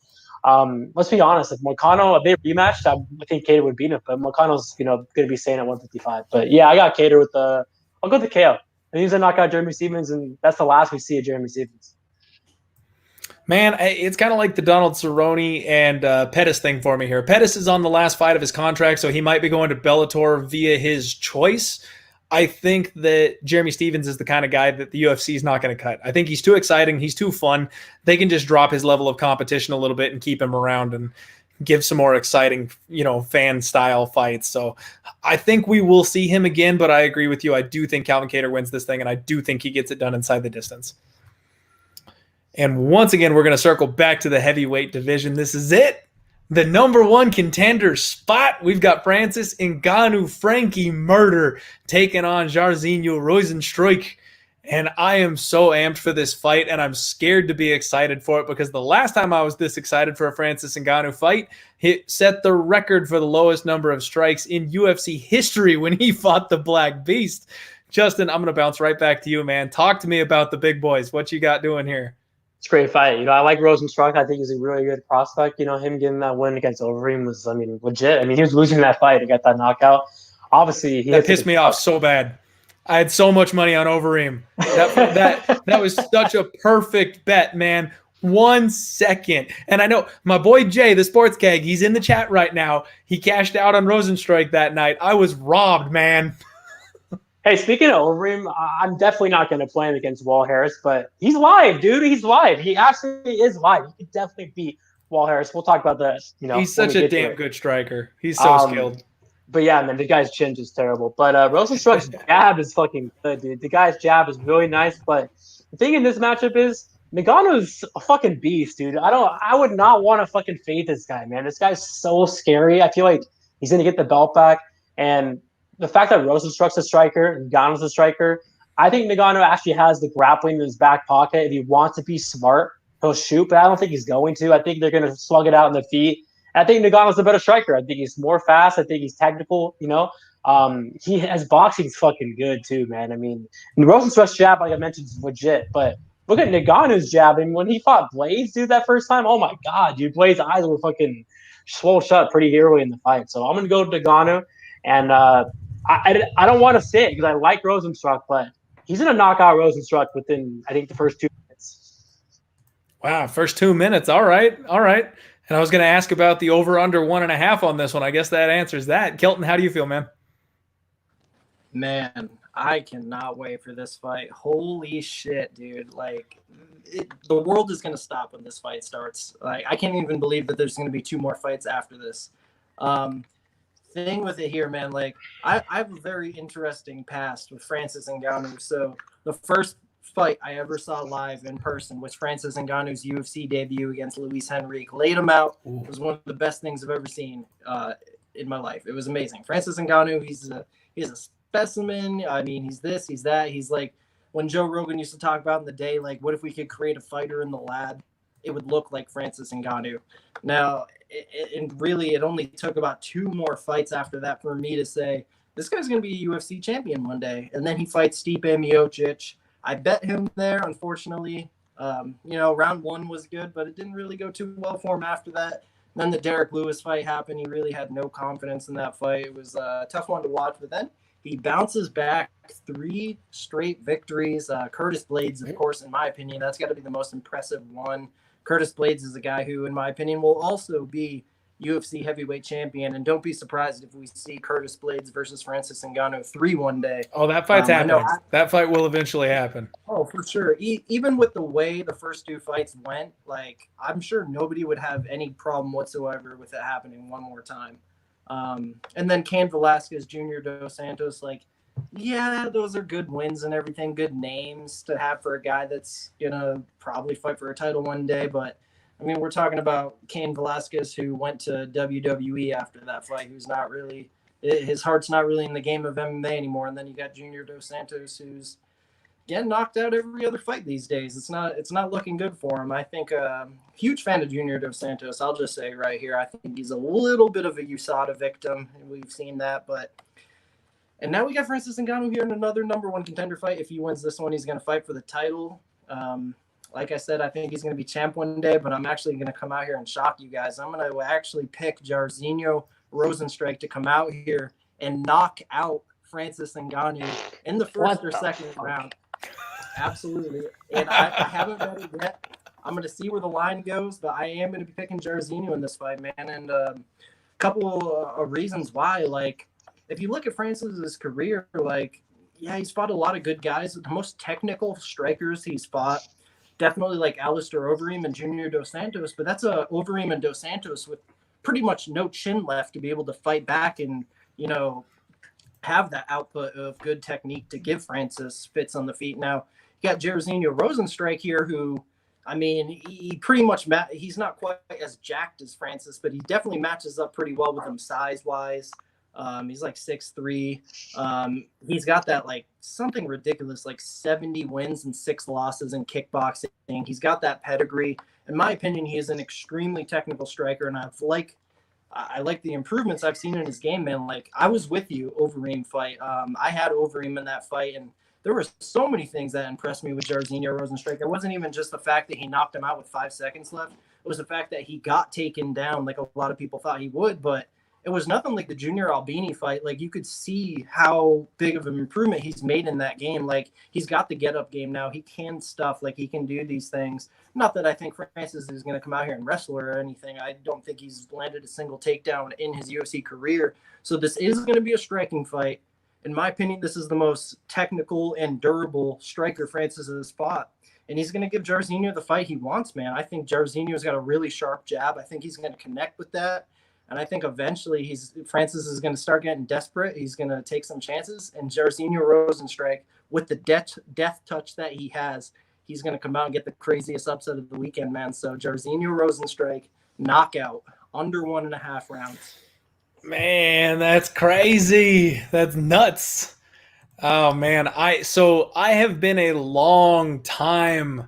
let's be honest, if they rematched, I think Kattar would beat him, but Moicano's, going to be staying at 155. But, yeah, I got Kattar I'll go with the KO. And he's going to knock out Jeremy Stephens, and that's the last we see of Jeremy Stephens. Man, it's kind of like the Donald Cerrone and Pettis thing for me here. Pettis is on the last fight of his contract, so he might be going to Bellator via his choice. I think that Jeremy Stephens is the kind of guy that the UFC is not going to cut. I think he's too exciting. He's too fun. They can just drop his level of competition a little bit and keep him around and give some more exciting, fan-style fights. So I think we will see him again, but I agree with you. I do think Calvin Kattar wins this thing, and I do think he gets it done inside the distance. And once again, we're going to circle back to the heavyweight division. This is it. The number 1 contender spot. We've got Francis Ngannou, Frankie Murder taking on Jairzinho Rozenstruik. And I am so amped for this fight, and I'm scared to be excited for it because the last time I was this excited for a Francis Ngannou fight, he set the record for the lowest number of strikes in UFC history when he fought the Black Beast. Justin, I'm going to bounce right back to you, man. Talk to me about the big boys. What you got doing here? It's a great fight. I like Rozenstruik. I think he's a really good prospect. Him getting that win against Overeem was, legit. He was losing that fight to get that knockout. Obviously, that pissed me off so bad. I had so much money on Overeem. That was such a perfect bet, man. 1 second. And I know my boy Jay, the sports keg, he's in the chat right now. He cashed out on Rozenstruik that night. I was robbed, man. Hey, speaking of Overeem, I'm definitely not going to play him against Wall Harris, but he's live, dude. He's live. He actually is live. He could definitely beat Wall Harris. We'll talk about that. He's such a damn good striker. He's so skilled. But yeah, man, the guy's chin is terrible. But Rozenstruik's jab is fucking good, dude. The guy's jab is really nice. But the thing in this matchup is Ngannou's a fucking beast, dude. I would not want to fucking fade this guy, man. This guy's so scary. I feel like he's going to get the belt back. And the fact that Rozenstruik's a striker, Ngannou's a striker, I think Ngannou actually has the grappling in his back pocket. If he wants to be smart, he'll shoot, but I don't think he's going to. I think they're going to slug it out in the feet. I think Ngannou's a better striker. I think he's more fast. I think he's technical, his boxing's fucking good too, man. Rozenstruik's jab, like I mentioned, is legit, but look at Nagano's jab. And when he fought Blades, dude, that first time, oh my God, dude, Blades' eyes were fucking swole shut pretty early in the fight. So I'm going to go with Nagano. And I don't want to say it because I like Rosenstruck, but he's going to knock out Rosenstruck within, I think, the first 2 minutes. Wow, first 2 minutes. All right. And I was going to ask about the over-under 1.5 on this one. I guess that answers that. Kelton, how do you feel, man? Man, I cannot wait for this fight. Holy shit, dude. Like, the world is going to stop when this fight starts. Like, I can't even believe that there's going to be 2 more fights after this. Thing with it here, man, like, I have a very interesting past with Francis Ngannou. So the first fight I ever saw live in person was Francis Ngannou's UFC debut against Luis Henrique. Laid him out. It was one of the best things I've ever seen in my life. It was amazing. Francis Ngannou, he's a specimen. I mean, he's this, he's that. He's like, when Joe Rogan used to talk about in the day, like, what if we could create a fighter in the lab? It would look like Francis Ngannou. Now, it only took about 2 more fights after that for me to say, this guy's going to be a UFC champion one day. And then he fights Stipe Miocic. I bet him there, unfortunately. Round 1 was good, but it didn't really go too well for him after that. And then the Derek Lewis fight happened. He really had no confidence in that fight. It was a tough one to watch, but then he bounces back 3 straight victories. Curtis Blades, of course, in my opinion, that's got to be the most impressive one. Curtis Blades is a guy who, in my opinion, will also be UFC heavyweight champion. And don't be surprised if we see Curtis Blades versus Francis Ngannou 3 one day. Oh, that fight's happening. That fight will eventually happen. Oh, for sure. Even with the way the first 2 fights went, like, I'm sure nobody would have any problem whatsoever with it happening one more time. And then Cain Velasquez, Jr. Dos Santos, like, yeah, those are good wins and everything, good names to have for a guy that's going to probably fight for a title one day. But, I mean, we're talking about Cain Velasquez, who went to WWE after that fight, who's not really – his heart's not really in the game of MMA anymore. And then you got Junior Dos Santos, who's getting knocked out every other fight these days. It's not looking good for him. I think huge fan of Junior Dos Santos. I'll just say right here, I think he's a little bit of a USADA victim, and we've seen that. And now we got Francis Ngannou here in another number 1 contender fight. If he wins this one, he's going to fight for the title. Like I said, I think he's going to be champ one day, but I'm actually going to come out here and shock you guys. I'm going to actually pick Jairzinho Rozenstruik to come out here and knock out Francis Ngannou in the first or second round. Absolutely. And I haven't bet it yet. I'm going to see where the line goes, but I am going to be picking Jairzinho in this fight, man. And a couple of reasons why. Like, if you look at Francis's career, like, yeah, he's fought a lot of good guys. The most technical strikers he's fought, definitely like Alistair Overeem and Junior Dos Santos, but that's a Overeem and Dos Santos with pretty much no chin left to be able to fight back and, have that output of good technique to give Francis fits on the feet. Now, you got Jairzinho Rozenstruik here, who, I mean, he pretty much he's not quite as jacked as Francis, but he definitely matches up pretty well with him size-wise. He's like 6'3". He's got that, like, something ridiculous, like 70 wins and 6 losses in kickboxing. He's got that pedigree. In my opinion, he is an extremely technical striker, and I like the improvements I've seen in his game, man. Like, I was with you, Overeem fight. I had Overeem in that fight, and there were so many things that impressed me with Jairzinho Rozenstruik. It wasn't even just the fact that he knocked him out with 5 seconds left. It was the fact that he got taken down like a lot of people thought he would, but it was nothing like the Junior Albini fight. Like, you could see how big of an improvement he's made in that game. Like, he's got the get-up game now. He can stuff. Like, he can do these things. Not that I think Francis is going to come out here and wrestle or anything. I don't think he's landed a single takedown in his UFC career. So this is going to be a striking fight. In my opinion, this is the most technical and durable striker Francis has fought. And he's going to give Jairzinho the fight he wants, man. I think Jairzinho's got a really sharp jab. I think he's going to connect with that. And I think eventually Francis is going to start getting desperate. He's going to take some chances. And Jairzinho Rozenstruik, with the death touch that he has, he's going to come out and get the craziest upset of the weekend, man. So Jairzinho Rozenstruik, knockout, under 1.5 rounds. Man, that's crazy. That's nuts. Oh, man. I have been a long time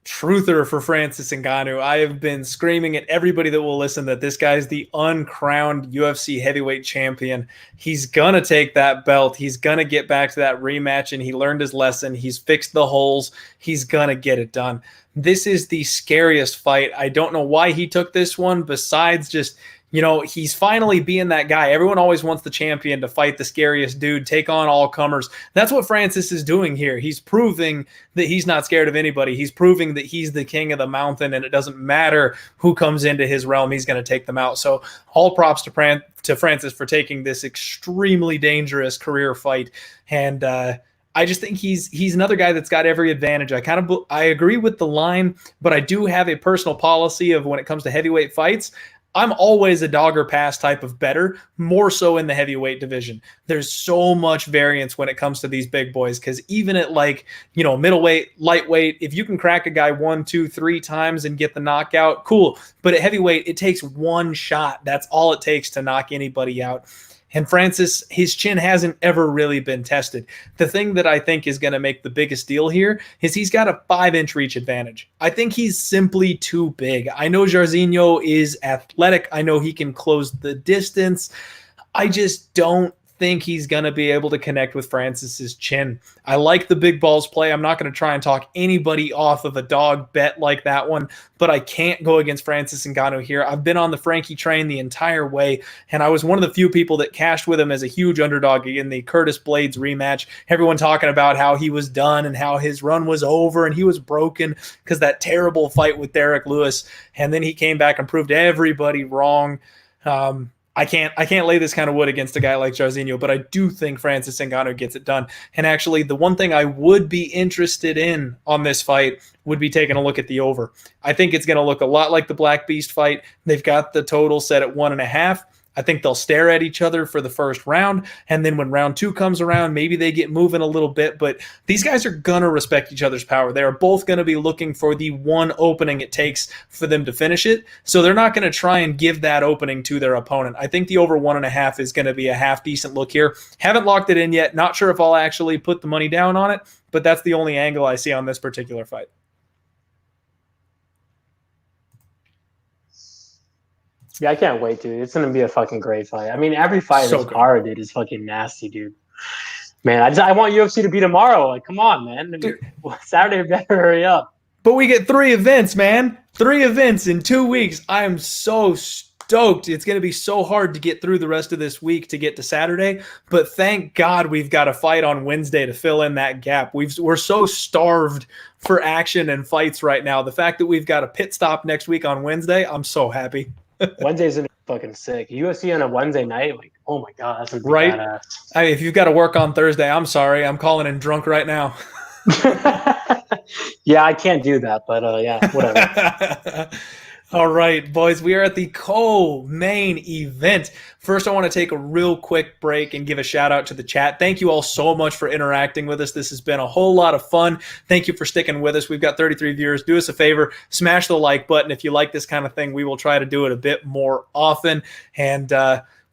truther for Francis Ngannou. I have been screaming at everybody that will listen that this guy's the uncrowned UFC heavyweight champion. He's going to take that belt. He's going to get back to that rematch, and he learned his lesson. He's fixed the holes. He's going to get it done. This is the scariest fight. I don't know why he took this one besides just, he's finally being that guy. Everyone always wants the champion to fight the scariest dude, take on all comers. That's what Francis is doing here. He's proving that he's not scared of anybody. He's proving that he's the king of the mountain, and it doesn't matter who comes into his realm. He's going to take them out. So all props to Francis for taking this extremely dangerous career fight. And I just think he's another guy that's got every advantage. I agree with the line, but I do have a personal policy of when it comes to heavyweight fights, I'm always a dog or pass type of bettor, more so in the heavyweight division. There's so much variance when it comes to these big boys, because even at middleweight, lightweight, if you can crack a guy 1, 2, 3 times and get the knockout, cool. But at heavyweight, it takes one shot. That's all it takes to knock anybody out. And Francis, his chin hasn't ever really been tested. The thing that I think is going to make the biggest deal here is he's got a 5-inch reach advantage. I think he's simply too big. I know Jairzinho is athletic. I know he can close the distance. I just don't think he's going to be able to connect with Francis's chin. I like the big balls play. I'm not going to try and talk anybody off of a dog bet like that one, but I can't go against Francis Ngannou here. I've been on the Frankie train the entire way, and I was one of the few people that cashed with him as a huge underdog in the Curtis Blades rematch. Everyone talking about how he was done and how his run was over and he was broken because that terrible fight with Derek Lewis, and then he came back and proved everybody wrong. I can't lay this kind of wood against a guy like Jairzinho, but I do think Francis Ngannou gets it done. And actually, the one thing I would be interested in on this fight would be taking a look at the over. I think it's going to look a lot like the Black Beast fight. They've got the total set at 1.5. I think they'll stare at each other for the first round, and then when round 2 comes around, maybe they get moving a little bit, but these guys are going to respect each other's power. They are both going to be looking for the one opening it takes for them to finish it, so they're not going to try and give that opening to their opponent. I think the over 1.5 is going to be a half decent look here. Haven't locked it in yet. Not sure if I'll actually put the money down on it, but that's the only angle I see on this particular fight. Yeah, I can't wait, dude. It's going to be a fucking great fight. I mean, every fight in this card, dude, is fucking nasty, dude. Man, I want UFC to be tomorrow. Like, come on, man. Saturday, better hurry up. But we get 3 events, man. 3 events in 2 weeks. I am so stoked. It's going to be so hard to get through the rest of this week to get to Saturday. But thank God we've got a fight on Wednesday to fill in that gap. We're so starved for action and fights right now. The fact that we've got a pit stop next week on Wednesday, I'm so happy. Wednesday's gonna be fucking sick. UFC on a Wednesday night, like, oh my god, that's gonna be right. badass. If you've got to work on Thursday, I'm sorry, I'm calling in drunk right now. Yeah, I can't do that, but yeah, whatever. All right, boys, we are at the co-main event. First, I want to take a real quick break and give a shout out to the chat. Thank you all so much for interacting with us. This has been a whole lot of fun. Thank you for sticking with us. We've got 33 viewers. Do us a favor, smash the like button. If you like this kind of thing, we will try to do it a bit more often. And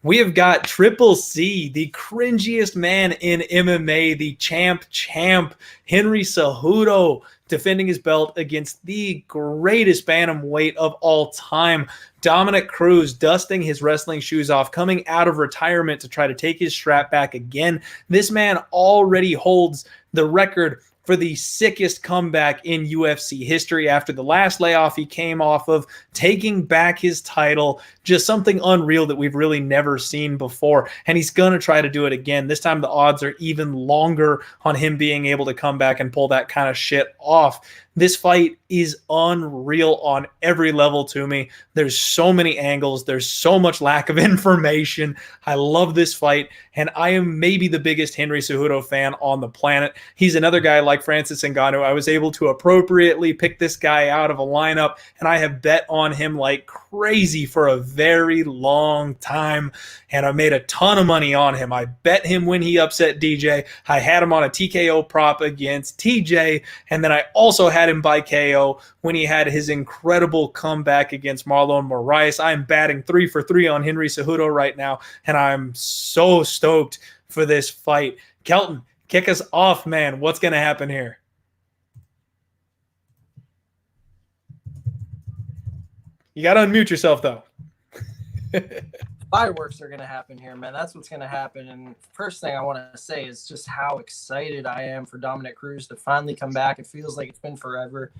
we have got Triple C, the cringiest man in MMA, the champ, Henry Cejudo, defending his belt against the greatest bantamweight of all time, Dominic Cruz, dusting his wrestling shoes off, coming out of retirement to try to take his strap back again. This man already holds the record for the sickest comeback in UFC history after the last layoff he came off of, taking back his title, just something unreal that we've really never seen before. And he's going to try to do it again. This time the odds are even longer on him being able to come back and pull that kind of shit off. This fight is unreal on every level to me. There's so many angles. There's so much lack of information. I love this fight, and I am maybe the biggest Henry Cejudo fan on the planet. He's another guy like Francis Ngannou. I was able to appropriately pick this guy out of a lineup, and I have bet on him like crazy for a very long time, and I made a ton of money on him. I bet him when he upset DJ. I had him on a TKO prop against TJ, and then I also had him by KO when he had his incredible comeback against Marlon Moraes. I'm batting 3 for 3 on Henry Cejudo right now, and I'm so stoked for this fight. Kelton, kick us off, man. What's going to happen here? You got to unmute yourself, though. Fireworks are going to happen here, man. That's what's going to happen. And first thing I want to say is just how excited I am for Dominic Cruz to finally come back. It feels like it's been forever.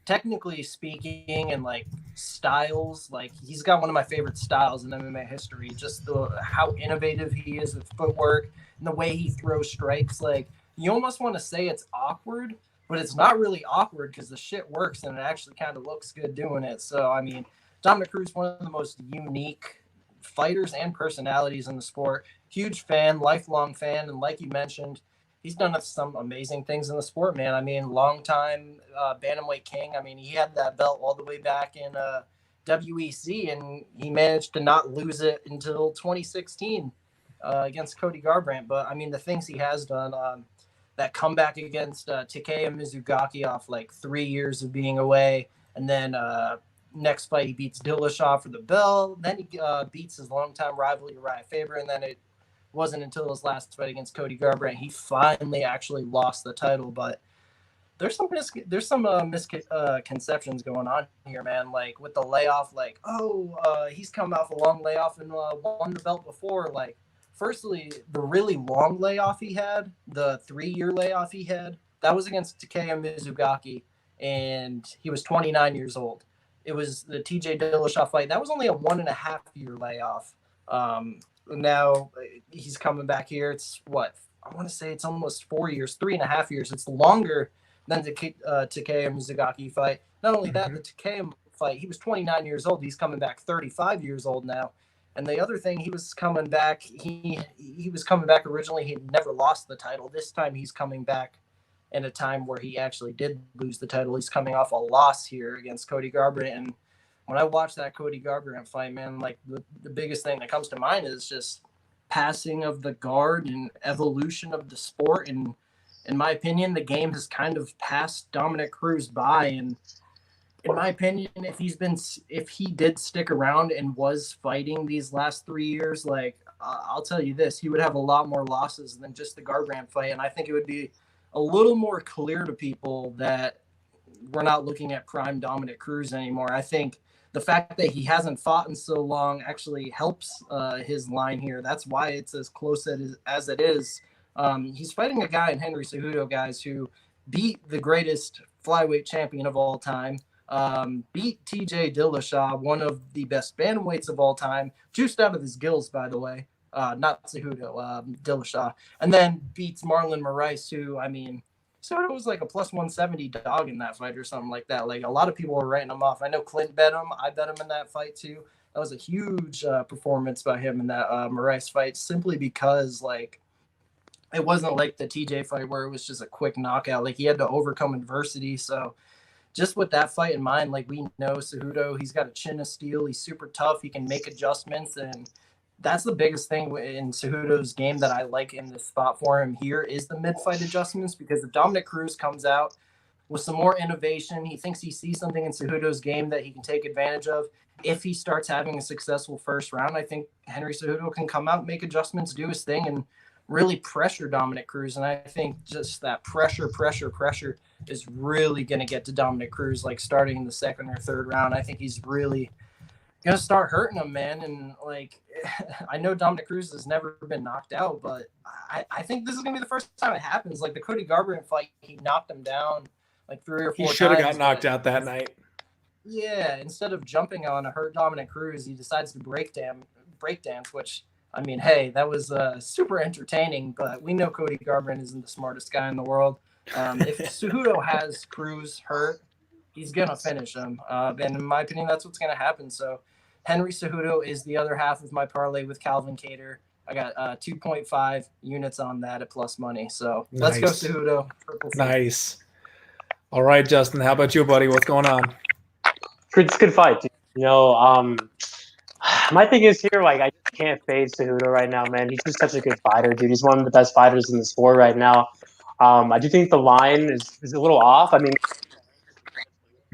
Technically speaking, and like styles, like he's got one of my favorite styles in MMA history. Just how innovative he is with footwork and the way he throws strikes. Like you almost want to say it's awkward, but it's not really awkward because the shit works and it actually kind of looks good doing it. So I mean, Dominic Cruz, one of the most unique fighters and personalities in the sport. Huge fan, lifelong fan, and like you mentioned, he's done some amazing things in the sport, man. I mean, long-time bantamweight king. I mean, he had that belt all the way back in WEC, and he managed to not lose it until 2016 against Cody Garbrandt. But, I mean, the things he has done, that comeback against Takeya Mizugaki off like 3 years of being away, and then next fight he beats Dillashaw for the belt. Then he beats his longtime rival Uriah Faber, and then it wasn't until his last fight against Cody Garbrandt he finally actually lost the title. But there's some misconceptions going on here, man. Like with the layoff, like he's come off a long layoff and won the belt before. Like, firstly, the really long layoff he had, the 3-year layoff he had, that was against Takeya Mizugaki, and he was 29 years old. It was the TJ Dillashaw fight. That was only a 1.5-year layoff. Now he's coming back here. It's what I want to say. It's almost 4 years, 3.5 years. It's longer than the Takeya Mizugaki fight. Not only that, the Takeya fight, he was 29 years old. He's coming back 35 years old now. And the other thing, he was coming back. He was coming back originally. He had never lost the title. This time he's coming back in a time where he actually did lose the title. He's coming off a loss here against Cody Garbrandt. And when I watched that Cody Garbrandt fight, man, like the biggest thing that comes to mind is just passing of the guard and evolution of the sport. And in my opinion, the game has kind of passed Dominic Cruz by. And in my opinion, if he did stick around and was fighting these last 3 years, like I'll tell you this, he would have a lot more losses than just the Garbrandt fight. And I think it would be a little more clear to people that we're not looking at prime Dominic Cruz anymore. I think the fact that he hasn't fought in so long actually helps his line here. That's why it's as close as it is. He's fighting a guy in Henry Cejudo, guys, who beat the greatest flyweight champion of all time, beat TJ Dillashaw, one of the best bantamweights of all time, juiced out of his gills, by the way. Not Cejudo, Dillashaw, and then beats Marlon Moraes, who, I mean, Cejudo was like a plus 170 dog in that fight or something like that. Like a lot of people were writing him off. I know Clint bet him. I bet him in that fight too. That was a huge performance by him in that Moraes fight, simply because like it wasn't like the TJ fight where it was just a quick knockout. Like he had to overcome adversity. So just with that fight in mind, like we know Cejudo, he's got a chin of steel. He's super tough. He can make adjustments, and that's the biggest thing in Cejudo's game that I like in this spot for him here is the mid-fight adjustments, because if Dominic Cruz comes out with some more innovation, he thinks he sees something in Cejudo's game that he can take advantage of. If he starts having a successful first round, I think Henry Cejudo can come out, make adjustments, do his thing, and really pressure Dominic Cruz. And I think just that pressure is really going to get to Dominic Cruz, like starting in the second or third round. I think he's really gonna start hurting him, man. And like I know Dominic Cruz has never been knocked out, but I think this is gonna be the first time it happens. Like the Cody Garbrandt fight, he knocked him down like 3 or 4 times. He should have got knocked out that night. Yeah, instead of jumping on a hurt Dominic Cruz, he decides to breakdance, which, I mean, hey, that was super entertaining, but we know Cody Garbrandt isn't the smartest guy in the world. If Cejudo has Cruz hurt, he's going to finish him. And in my opinion, that's what's going to happen. So Henry Cejudo is the other half of my parlay with Calvin Cater. I got 2.5 units on that at plus money. So let's go Cejudo. Nice. All right, Justin, how about you, buddy? What's going on? It's a good fight, dude. You know, my thing is here, like, I just can't fade Cejudo right now, man. He's just such a good fighter, dude. He's one of the best fighters in the sport right now. I do think the line is a little off. I mean,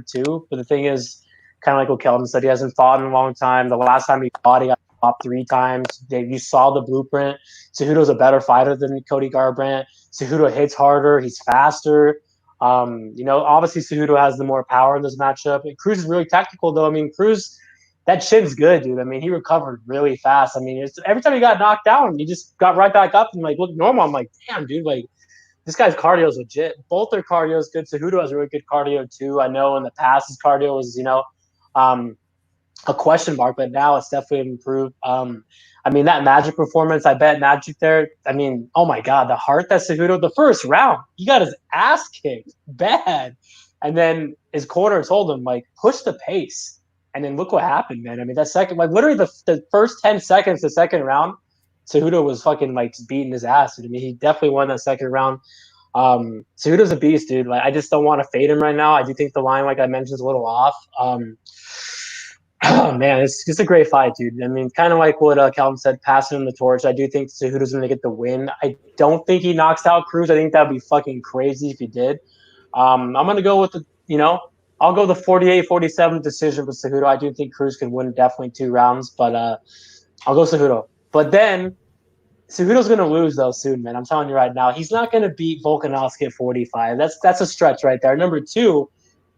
too, but the thing is, kind of like what Kelton said, he hasn't fought in a long time. The last time he fought, he got stopped 3 times. You saw the blueprint. Cejudo's a better fighter than Cody Garbrandt. Cejudo hits harder. He's faster. Obviously Cejudo has the more power in this matchup. And Cruz is really tactical, though. I mean, Cruz, that chin's good, dude. I mean, he recovered really fast. I mean, every time he got knocked down, he just got right back up and like looked normal. I'm like, damn, dude, like this guy's cardio is legit. Both their cardio is good. Cejudo has really good cardio too. I know in the past his cardio was, a question mark, but now it's definitely improved. I mean, that Magic performance, I bet Magic there. I mean, oh my God, the heart that Cejudo, the first round, he got his ass kicked bad. And then his corner told him, like, push the pace. And then look what happened, man. I mean, that second, like, literally the first 10 seconds, the second round, Cejudo was fucking, like, beating his ass. I mean, he definitely won that second round. Cejudo's a beast, dude. Like, I just don't want to fade him right now. I do think the line, like I mentioned, is a little off. Oh man, it's just a great fight, dude. I mean, kind of like what Kelton said, passing him the torch. I do think Cejudo's going to get the win. I don't think he knocks out Cruz. I think that would be fucking crazy if he did. I'm going to go with I'll go the 48-47 decision with Cejudo. I do think Cruz can win definitely 2 rounds, but I'll go Cejudo. But then Cejudo's going to lose though soon, man. I'm telling you right now, he's not going to beat Volkanovski at 45. That's a stretch right there. Number 2,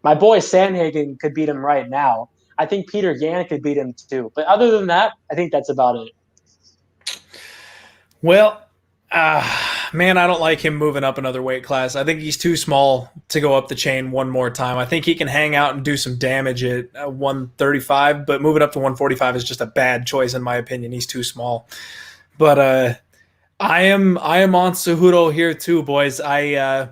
my boy Sandhagen could beat him right now. I think Peter Yan could beat him too. But other than that, I think that's about it. Well, man, I don't like him moving up another weight class. I think he's too small to go up the chain one more time. I think he can hang out and do some damage at 135, but moving up to 145 is just a bad choice in my opinion. He's too small. But I am on Cejudo here too, boys. I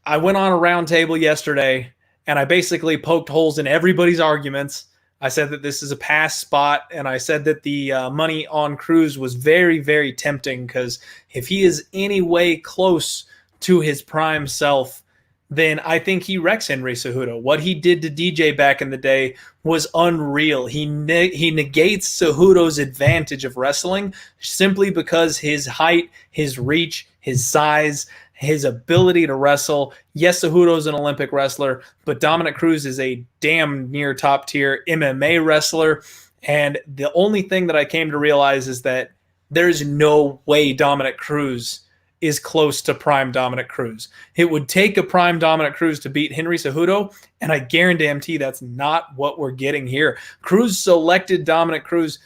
went on a round table yesterday, and I basically poked holes in everybody's arguments. I said that this is a pass spot, and I said that the money on Cruz was very, very tempting because if he is any way close to his prime self, then I think he wrecks Henry Cejudo. What he did to DJ back in the day was unreal. He negates Cejudo's advantage of wrestling simply because his height, his reach, his size, his ability to wrestle. Yes, Cejudo's an Olympic wrestler, but Dominic Cruz is a damn near top tier MMA wrestler. And the only thing that I came to realize is that there's no way Dominic Cruz is close to prime Dominic Cruz. It would take a prime Dominic Cruz to beat Henry Cejudo, and I guarantee that's not what we're getting here. Henry Cejudo selected Dominic Cruz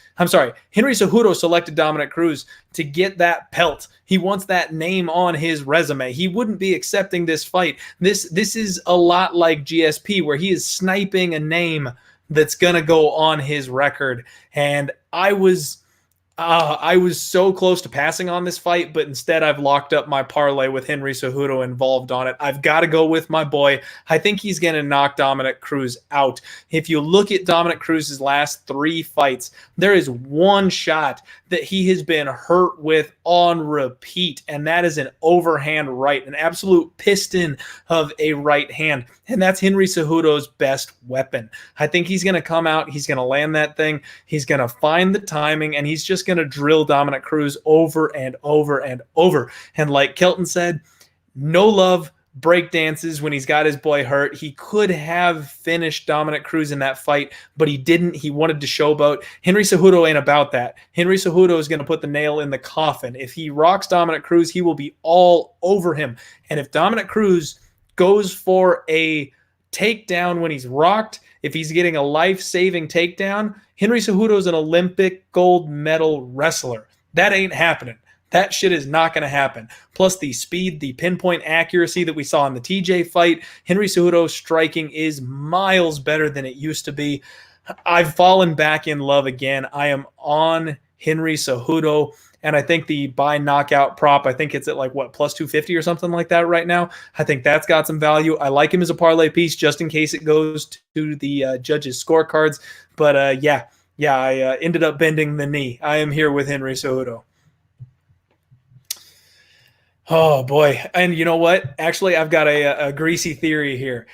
to get that pelt. He wants that name on his resume. He wouldn't be accepting this fight. This is a lot like GSP, where he is sniping a name that's going to go on his record. And I was so close to passing on this fight, but instead I've locked up my parlay with Henry Cejudo involved on it. I've got to go with my boy. I think he's going to knock Dominic Cruz out. If you look at Dominic Cruz's last 3 fights, there is one shot that he has been hurt with on repeat, and that is an overhand right, an absolute piston of a right hand, and that's Henry Cejudo's best weapon. I think he's going to come out, he's going to land that thing, he's going to find the timing, and he's just going to drill Dominic Cruz over and over and over. And like Kelton said, no love break dances when he's got his boy hurt. He could have finished Dominic Cruz in that fight, but he didn't. He wanted to showboat. Henry Cejudo ain't about that. Henry Cejudo is going to put the nail in the coffin. If he rocks Dominic Cruz, he will be all over him. And if Dominic Cruz goes for a takedown when he's rocked, if he's getting a life-saving takedown, Henry Cejudo is an Olympic gold medal wrestler. That ain't happening. That shit is not going to happen. Plus the speed, the pinpoint accuracy that we saw in the TJ fight, Henry Cejudo's striking is miles better than it used to be. I've fallen back in love again. I am on Henry Cejudo, and I think the buy knockout prop, I think it's at like, what, plus 250 or something like that right now. I think that's got some value. I like him as a parlay piece just in case it goes to the judges' scorecards. But I ended up bending the knee. I am here with Henry Cejudo. Oh, boy. And you know what? Actually, I've got a greasy theory here.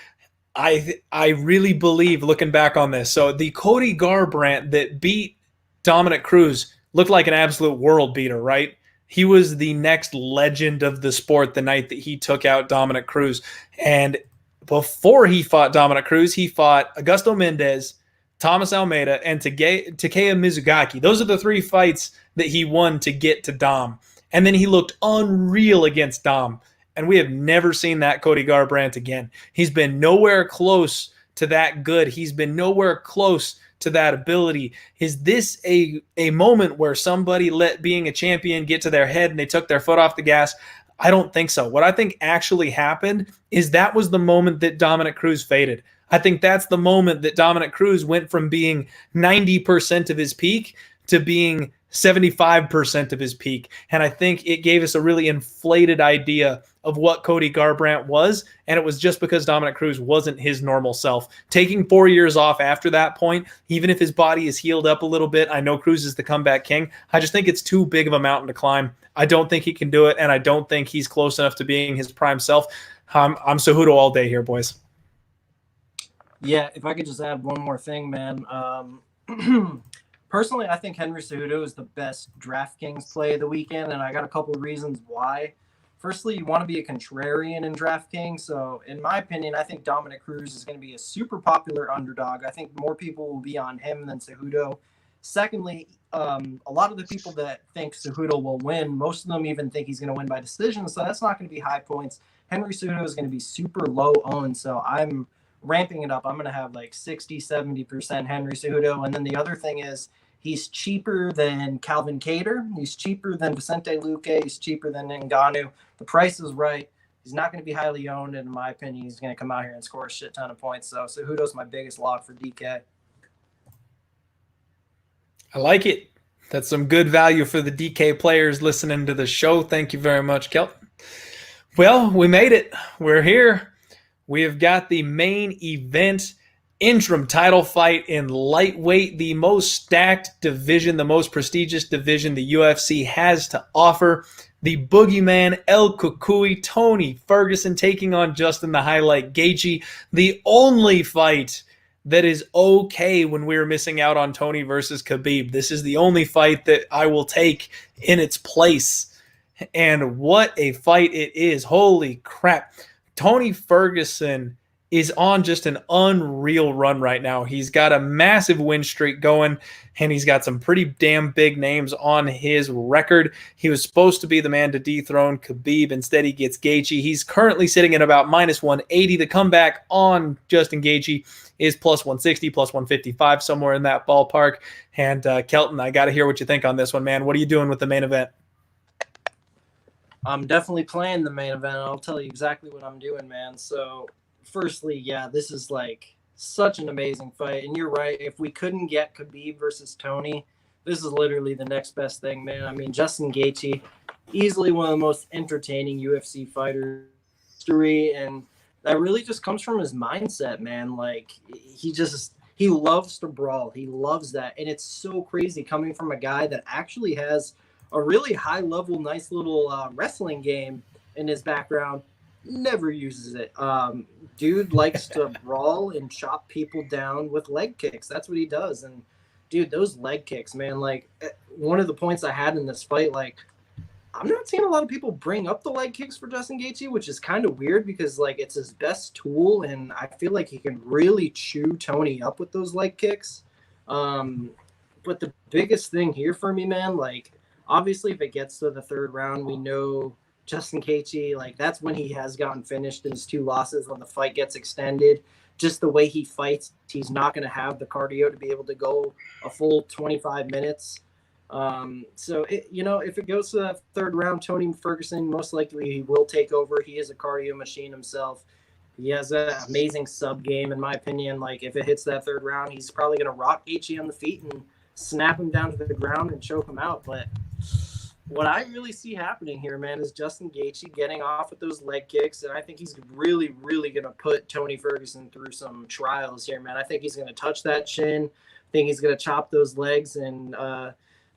I really believe, looking back on this, so the Cody Garbrandt that beat Dominic Cruz looked like an absolute world beater, right? He was the next legend of the sport the night that he took out Dominic Cruz. And before he fought Dominic Cruz, he fought Augusto Mendez, Thomas Almeida, and Takeya Mizugaki. Those are the 3 fights that he won to get to Dom. And then he looked unreal against Dom. And we have never seen that Cody Garbrandt again. He's been nowhere close to that good. He's been nowhere close to that ability. Is this a moment where somebody let being a champion get to their head and they took their foot off the gas? I don't think so. What I think actually happened is that was the moment that Dominic Cruz faded. I think that's the moment that Dominic Cruz went from being 90% of his peak to being 75% of his peak. And I think it gave us a really inflated idea of what Cody Garbrandt was. And it was just because Dominic Cruz wasn't his normal self. Taking 4 years off after that point, even if his body is healed up a little bit, I know Cruz is the comeback king. I just think it's too big of a mountain to climb. I don't think he can do it. And I don't think he's close enough to being his prime self. I'm Cejudo all day here, boys. Yeah, if I could just add one more thing, man. Personally, I think Henry Cejudo is the best DraftKings play of the weekend, and I got a couple of reasons why. Firstly, you want to be a contrarian in DraftKings, so in my opinion, I think Dominic Cruz is going to be a super popular underdog. I think more people will be on him than Cejudo. Secondly, a lot of the people that think Cejudo will win, most of them even think he's going to win by decision, so that's not going to be high points. Henry Cejudo is going to be super low owned, so I'm ramping it up. I'm going to have like 60-70% Henry Cejudo. And then the other thing is he's cheaper than Calvin Kattar. He's cheaper than Vicente Luque. He's cheaper than Ngannou. The price is right. He's not going to be highly owned. And in my opinion, he's going to come out here and score a shit ton of points. So Cejudo's my biggest lock for DK. I like it. That's some good value for the DK players listening to the show. Thank you very much, Kelton. Well, we made it. We're here. We have got the main event interim title fight in lightweight, the most stacked division, the most prestigious division the UFC has to offer. The boogeyman El Cucuy, Tony Ferguson, taking on Justin the Highlight Gaethje. The only fight that is okay when we're missing out on Tony versus Khabib. This is the only fight that I will take in its place. And what a fight it is. Holy crap. Tony Ferguson is on just an unreal run right now. He's got a massive win streak going, and he's got some pretty damn big names on his record. He was supposed to be the man to dethrone Khabib. Instead, he gets Gaethje. He's currently sitting at about minus 180. The comeback on Justin Gaethje is plus 160, plus 155, somewhere in that ballpark. And Kelton, I got to hear what you think on this one, man. What are you doing with the main event? I'm definitely playing the main event. I'll tell you exactly what I'm doing, man. So, firstly, yeah, this is like such an amazing fight. And you're right. If we couldn't get Khabib versus Tony, this is literally the next best thing, man. I mean, Justin Gaethje, easily one of the most entertaining UFC fighters in history. And that really just comes from his mindset, man. Like, he loves to brawl. He loves that. And it's so crazy coming from a guy that actually has a really high level, nice little wrestling game in his background, never uses it. Dude likes to brawl and chop people down with leg kicks. That's what he does. And dude, those leg kicks, man, like one of the points I had in this fight, like I'm not seeing a lot of people bring up the leg kicks for Justin Gaethje, which is kind of weird because like it's his best tool. And I feel like he can really chew Tony up with those leg kicks. But the biggest thing here for me, man, like, obviously, if it gets to the third round, we know Justin Gaethje, like that's when he has gotten finished in his 2 losses when the fight gets extended. Just the way he fights, he's not going to have the cardio to be able to go a full 25 minutes. So, if it goes to that third round, Tony Ferguson, most likely he will take over. He is a cardio machine himself. He has an amazing sub game, in my opinion. Like, if it hits that third round, he's probably going to rock Gaethje on the feet and snap him down to the ground and choke him out. But what I really see happening here, man, is Justin Gaethje getting off with those leg kicks, and I think he's really, really going to put Tony Ferguson through some trials here, man. I think he's going to touch that chin. I think he's going to chop those legs, and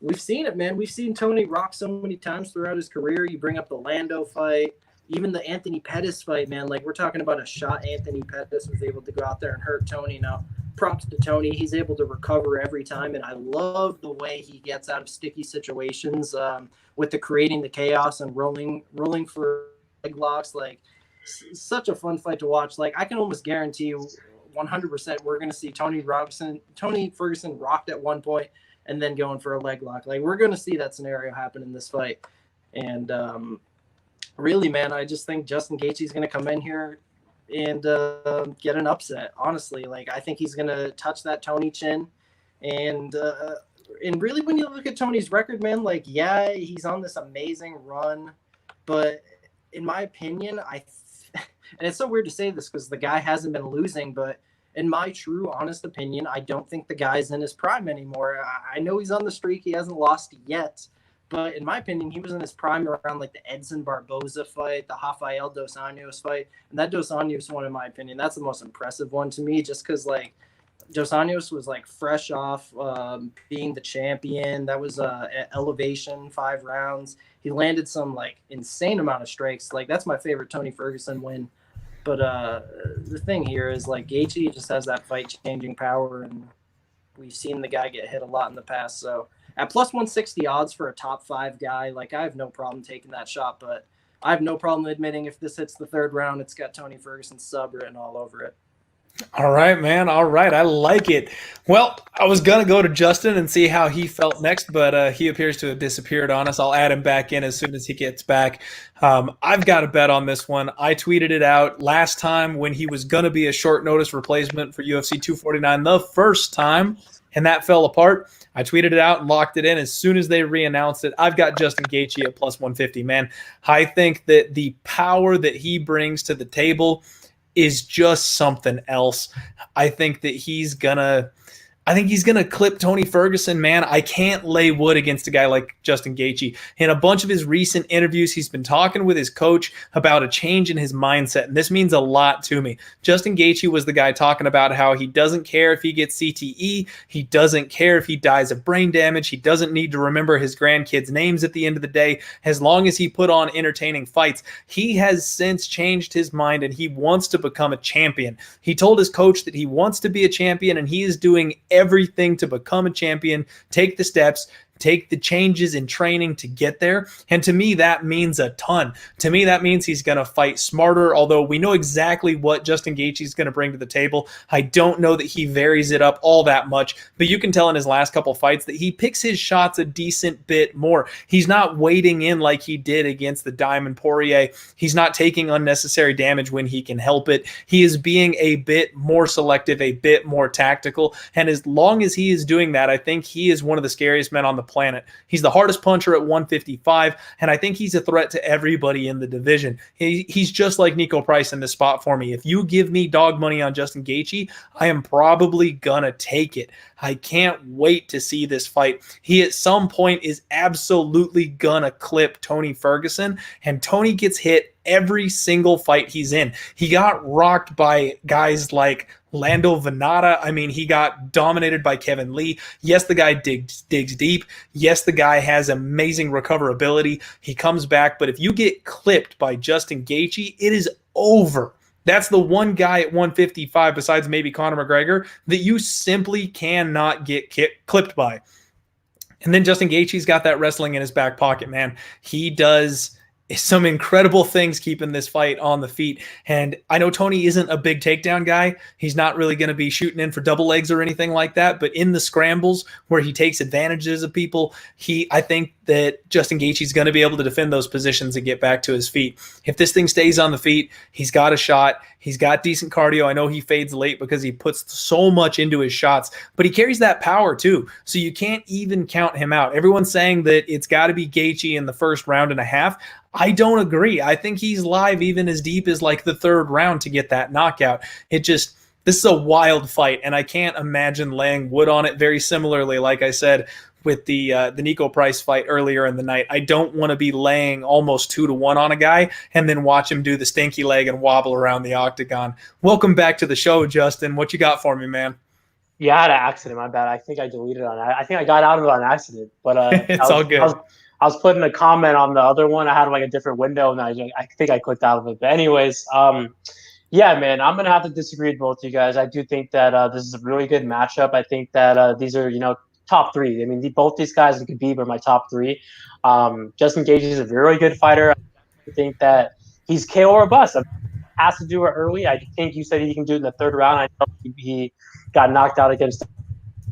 we've seen it, man. We've seen Tony rock so many times throughout his career. You bring up the Lando fight, even the Anthony Pettis fight, man. Like, we're talking about a shot Anthony Pettis was able to go out there and hurt Tony. Now, props to Tony. He's able to recover every time, and I love the way he gets out of sticky situations with the creating the chaos and rolling for leg locks. Like, such a fun fight to watch. Like, I can almost guarantee you 100% we're going to see Tony Ferguson rocked at one point and then going for a leg lock. Like, we're going to see that scenario happen in this fight. And Really, man, I just think Justin Gaethje's going to come in here and get an upset. Honestly, like I think he's going to touch that Tony chin, and really, when you look at Tony's record, man, like yeah, he's on this amazing run, but in my opinion, and it's so weird to say this because the guy hasn't been losing, but in my true, honest opinion, I don't think the guy's in his prime anymore. I know he's on the streak; he hasn't lost yet. But in my opinion, he was in his prime around like the Edson Barboza fight, the Rafael Dos Anjos fight. And that Dos Anjos one, in my opinion, that's the most impressive one to me, just because like Dos Anjos was like fresh off being the champion. That was elevation, 5 rounds. He landed some like insane amount of strikes. Like that's my favorite Tony Ferguson win. But the thing here is like Gaethje just has that fight changing power, and we've seen the guy get hit a lot in the past. So at plus 160 odds for a top 5 guy, like I have no problem taking that shot, but I have no problem admitting if this hits the 3rd round, it's got Tony Ferguson's sub written all over it. All right, man. All right. I like it. Well, I was going to go to Justin and see how he felt next, but he appears to have disappeared on us. I'll add him back in as soon as he gets back. I've got a bet on this one. I tweeted it out last time when he was going to be a short notice replacement for UFC 249 the first time, and that fell apart. I tweeted it out and locked it in as soon as they re-announced it. I've got Justin Gaethje at plus 150, man. I think that the power that he brings to the table is just something else. I think he's gonna clip Tony Ferguson, man. I can't lay wood against a guy like Justin Gaethje. In a bunch of his recent interviews, he's been talking with his coach about a change in his mindset, and this means a lot to me. Justin Gaethje was the guy talking about how he doesn't care if he gets CTE, he doesn't care if he dies of brain damage, he doesn't need to remember his grandkids' names at the end of the day, as long as he put on entertaining fights. He has since changed his mind, and he wants to become a champion. He told his coach that he wants to be a champion, and he is doing everything to become a champion, take the steps, take the changes in training to get there. And to me, that means a ton. To me, that means he's going to fight smarter, although we know exactly what Justin Gaethje is going to bring to the table. I don't know that he varies it up all that much, but you can tell in his last couple fights that he picks his shots a decent bit more. He's not wading in like he did against the Diamond Poirier. He's not taking unnecessary damage when he can help it. He is being a bit more selective, a bit more tactical, and as long as he is doing that, I think he is one of the scariest men on the planet. He's the hardest puncher at 155, and I think he's a threat to everybody in the division. He's just like Nico Price in this spot for me. If you give me dog money on Justin Gaethje, I am probably gonna take it. I can't wait to see this fight. He at some point is absolutely gonna clip Tony Ferguson, and Tony gets hit every single fight he's in. He got rocked by guys like Lando Venata. I mean, he got dominated by Kevin Lee. Yes, the guy digs deep. Yes, the guy has amazing recoverability. He comes back, but if you get clipped by Justin Gaethje, it is over. That's the one guy at 155, besides maybe Conor McGregor, that you simply cannot get clipped by. And then Justin Gaethje's got that wrestling in his back pocket, man. He does some incredible things keeping this fight on the feet. And I know Tony isn't a big takedown guy. He's not really going to be shooting in for double legs or anything like that. But in the scrambles where he takes advantages of people, I think that Justin Gaethje is going to be able to defend those positions and get back to his feet. If this thing stays on the feet, he's got a shot. He's got decent cardio. I know he fades late because he puts so much into his shots, but he carries that power too. So you can't even count him out. Everyone's saying that it's got to be Gaethje in the first round and a half. I don't agree. I think he's live even as deep as like the 3rd round to get that knockout. This is a wild fight, and I can't imagine laying wood on it. Very similarly, like I said, with the Nico Price fight earlier in the night. I don't want to be laying almost 2-1 on a guy and then watch him do the stinky leg and wobble around the octagon. Welcome back to the show, Justin. What you got for me, man? Yeah, I had an accident. My bad. I think I deleted it I think I got out of it on accident. But it's all good. I was putting a comment on the other one. I had like a different window, and I think I clicked out of it. But anyways, yeah, man, I'm gonna have to disagree with both you guys. I do think that this is a really good matchup. I think that these are top 3. I mean, both these guys and Khabib are my top 3. Justin Gaethje is a really good fighter. I think that he's KO or bust. Has to do it early. I think you said he can do it in the 3rd round. I know he got knocked out against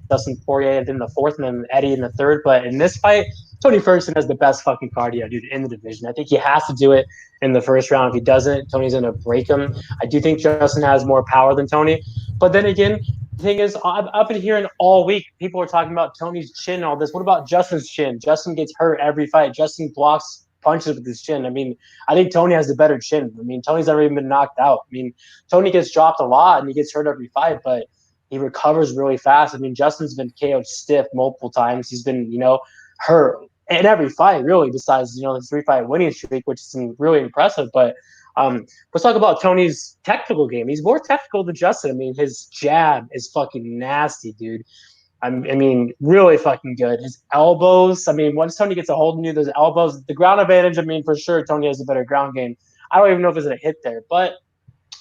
Dustin Poirier in the 4th, and then Eddie in the 3rd. But in this fight, Tony Ferguson has the best fucking cardio, dude, in the division. I think he has to do it in the first round. If he doesn't, Tony's going to break him. I do think Justin has more power than Tony. But then again, the thing is, I've been hearing all week, people are talking about Tony's chin and all this. What about Justin's chin? Justin gets hurt every fight. Justin blocks punches with his chin. I mean, I think Tony has the better chin. I mean, Tony's never even been knocked out. I mean, Tony gets dropped a lot and he gets hurt every fight, but he recovers really fast. I mean, Justin's been KO'd stiff multiple times. He's been, hurt in every fight, really, besides, the 3-fight winning streak, which is really impressive. But let's talk about Tony's technical game. He's more technical than Justin. I mean, his jab is fucking nasty, dude. I mean, really fucking good. His elbows, I mean, once Tony gets a hold of you, those elbows, the ground advantage, I mean, for sure, Tony has a better ground game. I don't even know if there's a hit there, but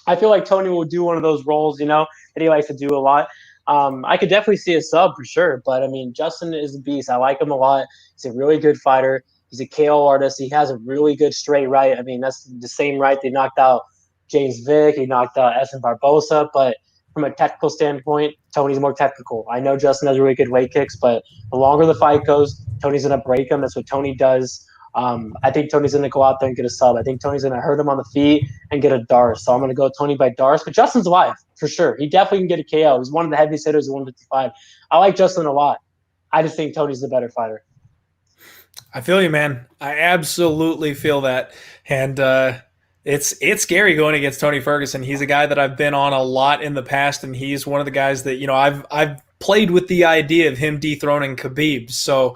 I feel like Tony will do one of those roles, that he likes to do a lot. I could definitely see a sub for sure, but I mean, Justin is a beast. I like him a lot. He's a really good fighter. He's a KO artist. He has a really good straight right. I mean, that's the same right they knocked out James Vick. He knocked out Essen Barbosa, but from a technical standpoint, Tony's more technical. I know Justin has really good weight kicks, but the longer the fight goes, Tony's going to break him. That's what Tony does. I think Tony's going to go out there and get a sub. I think Tony's going to hurt him on the feet and get a Darce. So I'm going to go Tony by Darce. But Justin's alive, for sure. He definitely can get a KO. He's one of the heaviest hitters at 155. I like Justin a lot. I just think Tony's the better fighter. I feel you, man. I absolutely feel that. And it's scary going against Tony Ferguson. He's a guy that I've been on a lot in the past, and he's one of the guys that, I've played with the idea of him dethroning Khabib. So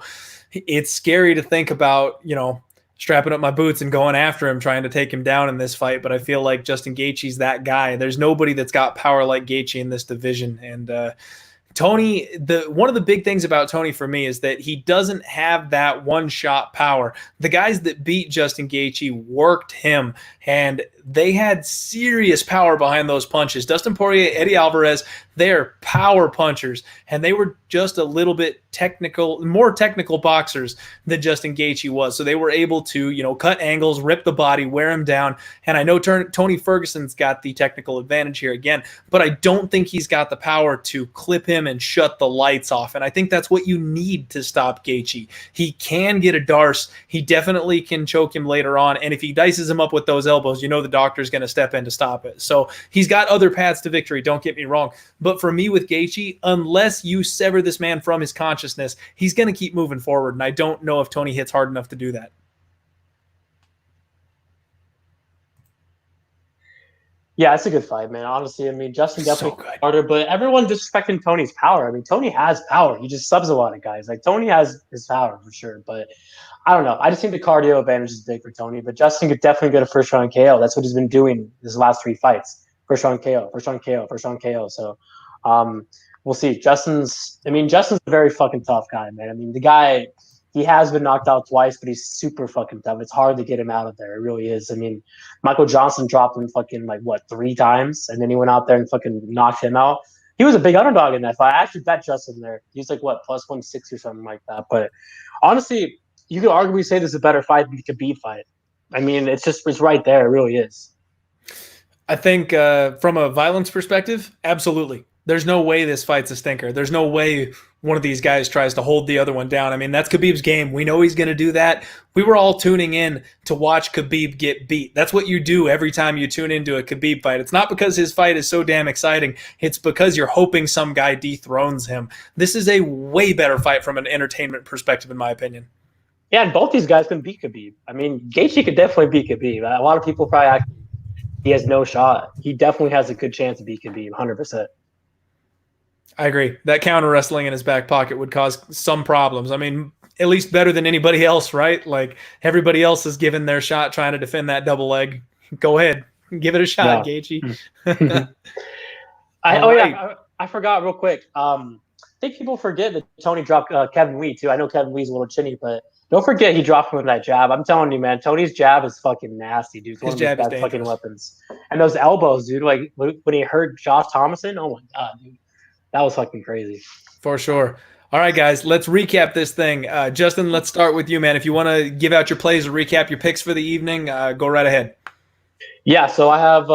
it's scary to think about, strapping up my boots and going after him, trying to take him down in this fight. But I feel like Justin Gaethje's that guy. There's nobody that's got power like Gaethje in this division. And Tony, one of the big things about Tony for me is that he doesn't have that one-shot power. The guys that beat Justin Gaethje worked him, and they had serious power behind those punches. Dustin Poirier, Eddie Alvarez, they're power punchers, and they were just a little bit more technical boxers than Justin Gaethje was. So they were able to, cut angles, rip the body, wear him down. And I know Tony Ferguson's got the technical advantage here again, but I don't think he's got the power to clip him and shut the lights off. And I think that's what you need to stop Gaethje. He can get a Darce. He definitely can choke him later on. And if he dices him up with those elbows, the doctor's going to step in to stop it. So he's got other paths to victory. Don't get me wrong. But for me with Gaethje, unless you sever this man from his consciousness, he's going to keep moving forward. And I don't know if Tony hits hard enough to do that. Yeah, it's a good fight, man. Honestly, I mean, Justin definitely harder, but everyone's disrespecting Tony's power. I mean, Tony has power. He just subs a lot of guys. Like, Tony has his power for sure, but I don't know. I just think the cardio advantage is big for Tony, but Justin could definitely get a first-round KO. That's what he's been doing his last 3 fights. First-round KO, first-round KO, first-round KO. So we'll see. Justin's a very fucking tough guy, man. I mean, the guy – he has been knocked out twice, but he's super fucking tough. It's hard to get him out of there. It really is. I mean, Michael Johnson dropped him fucking 3 times, and then he went out there and fucking knocked him out. He was a big underdog in that fight. I actually bet Justin there. He's plus 160 or something like that. But honestly, you could arguably say this is a better fight than the Khabib fight. I mean, it's right there. It really is. I think from a violence perspective, absolutely. There's no way this fight's a stinker. There's no way one of these guys tries to hold the other one down. I mean, that's Khabib's game. We know he's going to do that. We were all tuning in to watch Khabib get beat. That's what you do every time you tune into a Khabib fight. It's not because his fight is so damn exciting. It's because you're hoping some guy dethrones him. This is a way better fight from an entertainment perspective, in my opinion. Yeah, and both these guys can beat Khabib. I mean, Gaethje could definitely beat Khabib. A lot of people probably act he has no shot. He definitely has a good chance to beat Khabib, 100%. I agree. That counter wrestling in his back pocket would cause some problems. I mean, at least better than anybody else, right? Like, everybody else is giving their shot trying to defend that double leg. Go ahead. Give it a shot, yeah. Gaethje. I forgot real quick. I think people forget that Tony dropped Kevin Lee, too. I know Kevin Lee's a little chinny, but don't forget he dropped him with that jab. I'm telling you, man, Tony's jab is fucking nasty, dude. It's one of his best fucking weapons. And those elbows, dude, like when he hurt Josh Thomason, oh my God, dude. That was fucking crazy. For sure. All right, guys, let's recap this thing. Justin, let's start with you, man. If you want to give out your plays or recap your picks for the evening, go right ahead. Yeah, so I have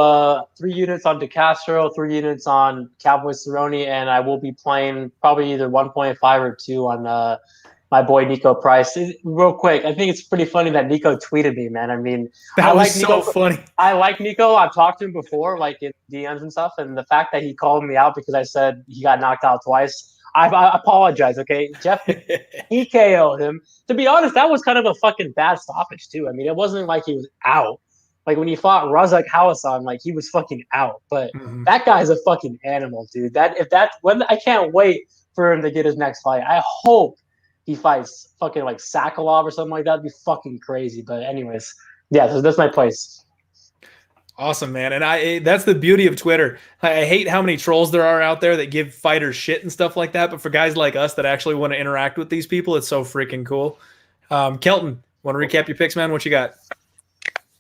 3 units on DeCastro, 3 units on Cowboy Cerrone, and I will be playing probably either 1.5 or 2 on my boy Nico Price. Real quick, I think it's pretty funny that Nico tweeted me, man. I mean, That was so funny. I like Nico. I've talked to him before, like in DMs and stuff, and the fact that he called me out because I said he got knocked out twice, I apologize. Okay, Jeff, he KO'd him. To be honest, that was kind of a fucking bad stoppage too. I mean, it wasn't like he was out. Like when he fought Razak Hawasan, like he was fucking out. But that guy's a fucking animal, dude. I can't wait for him to get his next fight. I hope he fights fucking like Sakalov or something like that. That'd be fucking crazy. But anyways, yeah, so that's my place. Awesome, man. And that's the beauty of Twitter. I hate how many trolls there are out there that give fighters shit and stuff like that. But for guys like us that actually want to interact with these people, it's so freaking cool. Kelton, want to recap your picks, man? What you got?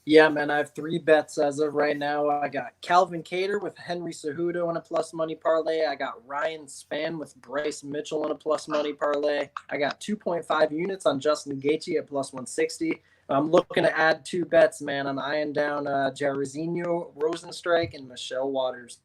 Yeah, man, I have 3 bets as of right now. I got Calvin Kattar with Henry Cejudo on a plus money parlay. I got Ryan Spann with Bryce Mitchell on a plus money parlay. I got 2.5 units on Justin Gaethje at plus 160. I'm looking to add 2 bets, man. I'm eyeing down Jairzinho Rosenstrike and Michelle Waters.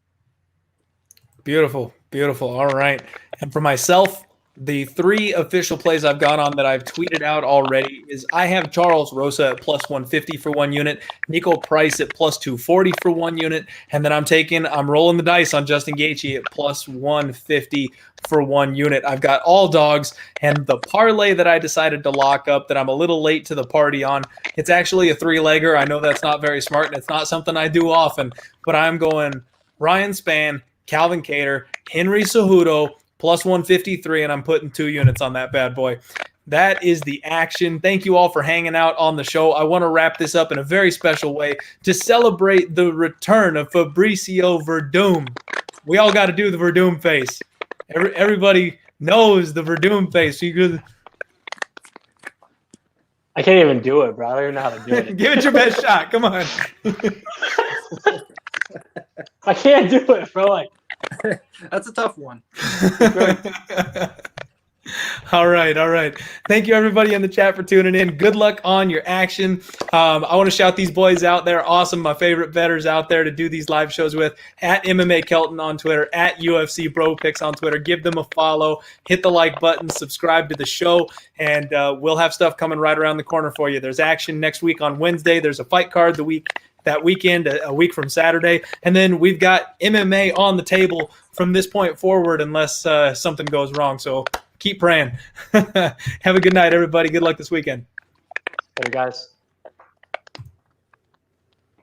Beautiful, beautiful. All right. And for myself, the 3 official plays I've got on that I've tweeted out already is I have Charles Rosa at plus 150 for 1 unit, Nico Price at plus 240 for 1 unit, and then I'm rolling the dice on Justin Gaethje at plus 150 for 1 unit. I've got all dogs, and the parlay that I decided to lock up that I'm a little late to the party on, it's actually a 3-legger. I know that's not very smart, and it's not something I do often, but I'm going Ryan Spann, Calvin Kattar, Henry Cejudo, plus 153, and I'm putting 2 units on that bad boy. That is the action. Thank you all for hanging out on the show. I want to wrap this up in a very special way to celebrate the return of Fabricio Verdum. We all got to do the Verdum face. Everybody knows the Verdum face. I can't even do it, bro. I don't even know how to do it. Give it your best shot. Come on. I can't do it, bro. Like, that's a tough one. All right. Thank you, everybody in the chat, for tuning in. Good luck on your action. I want to shout these boys out. They're awesome. My favorite bettors out there to do these live shows with. At MMAKelton on Twitter, at UFCBroPicks on Twitter. Give them a follow. Hit the like button. Subscribe to the show. And we'll have stuff coming right around the corner for you. There's action next week on Wednesday. There's a fight card that weekend, a week from Saturday. And then we've got MMA on the table from this point forward unless something goes wrong. So keep praying. Have a good night, everybody. Good luck this weekend. Hey, guys.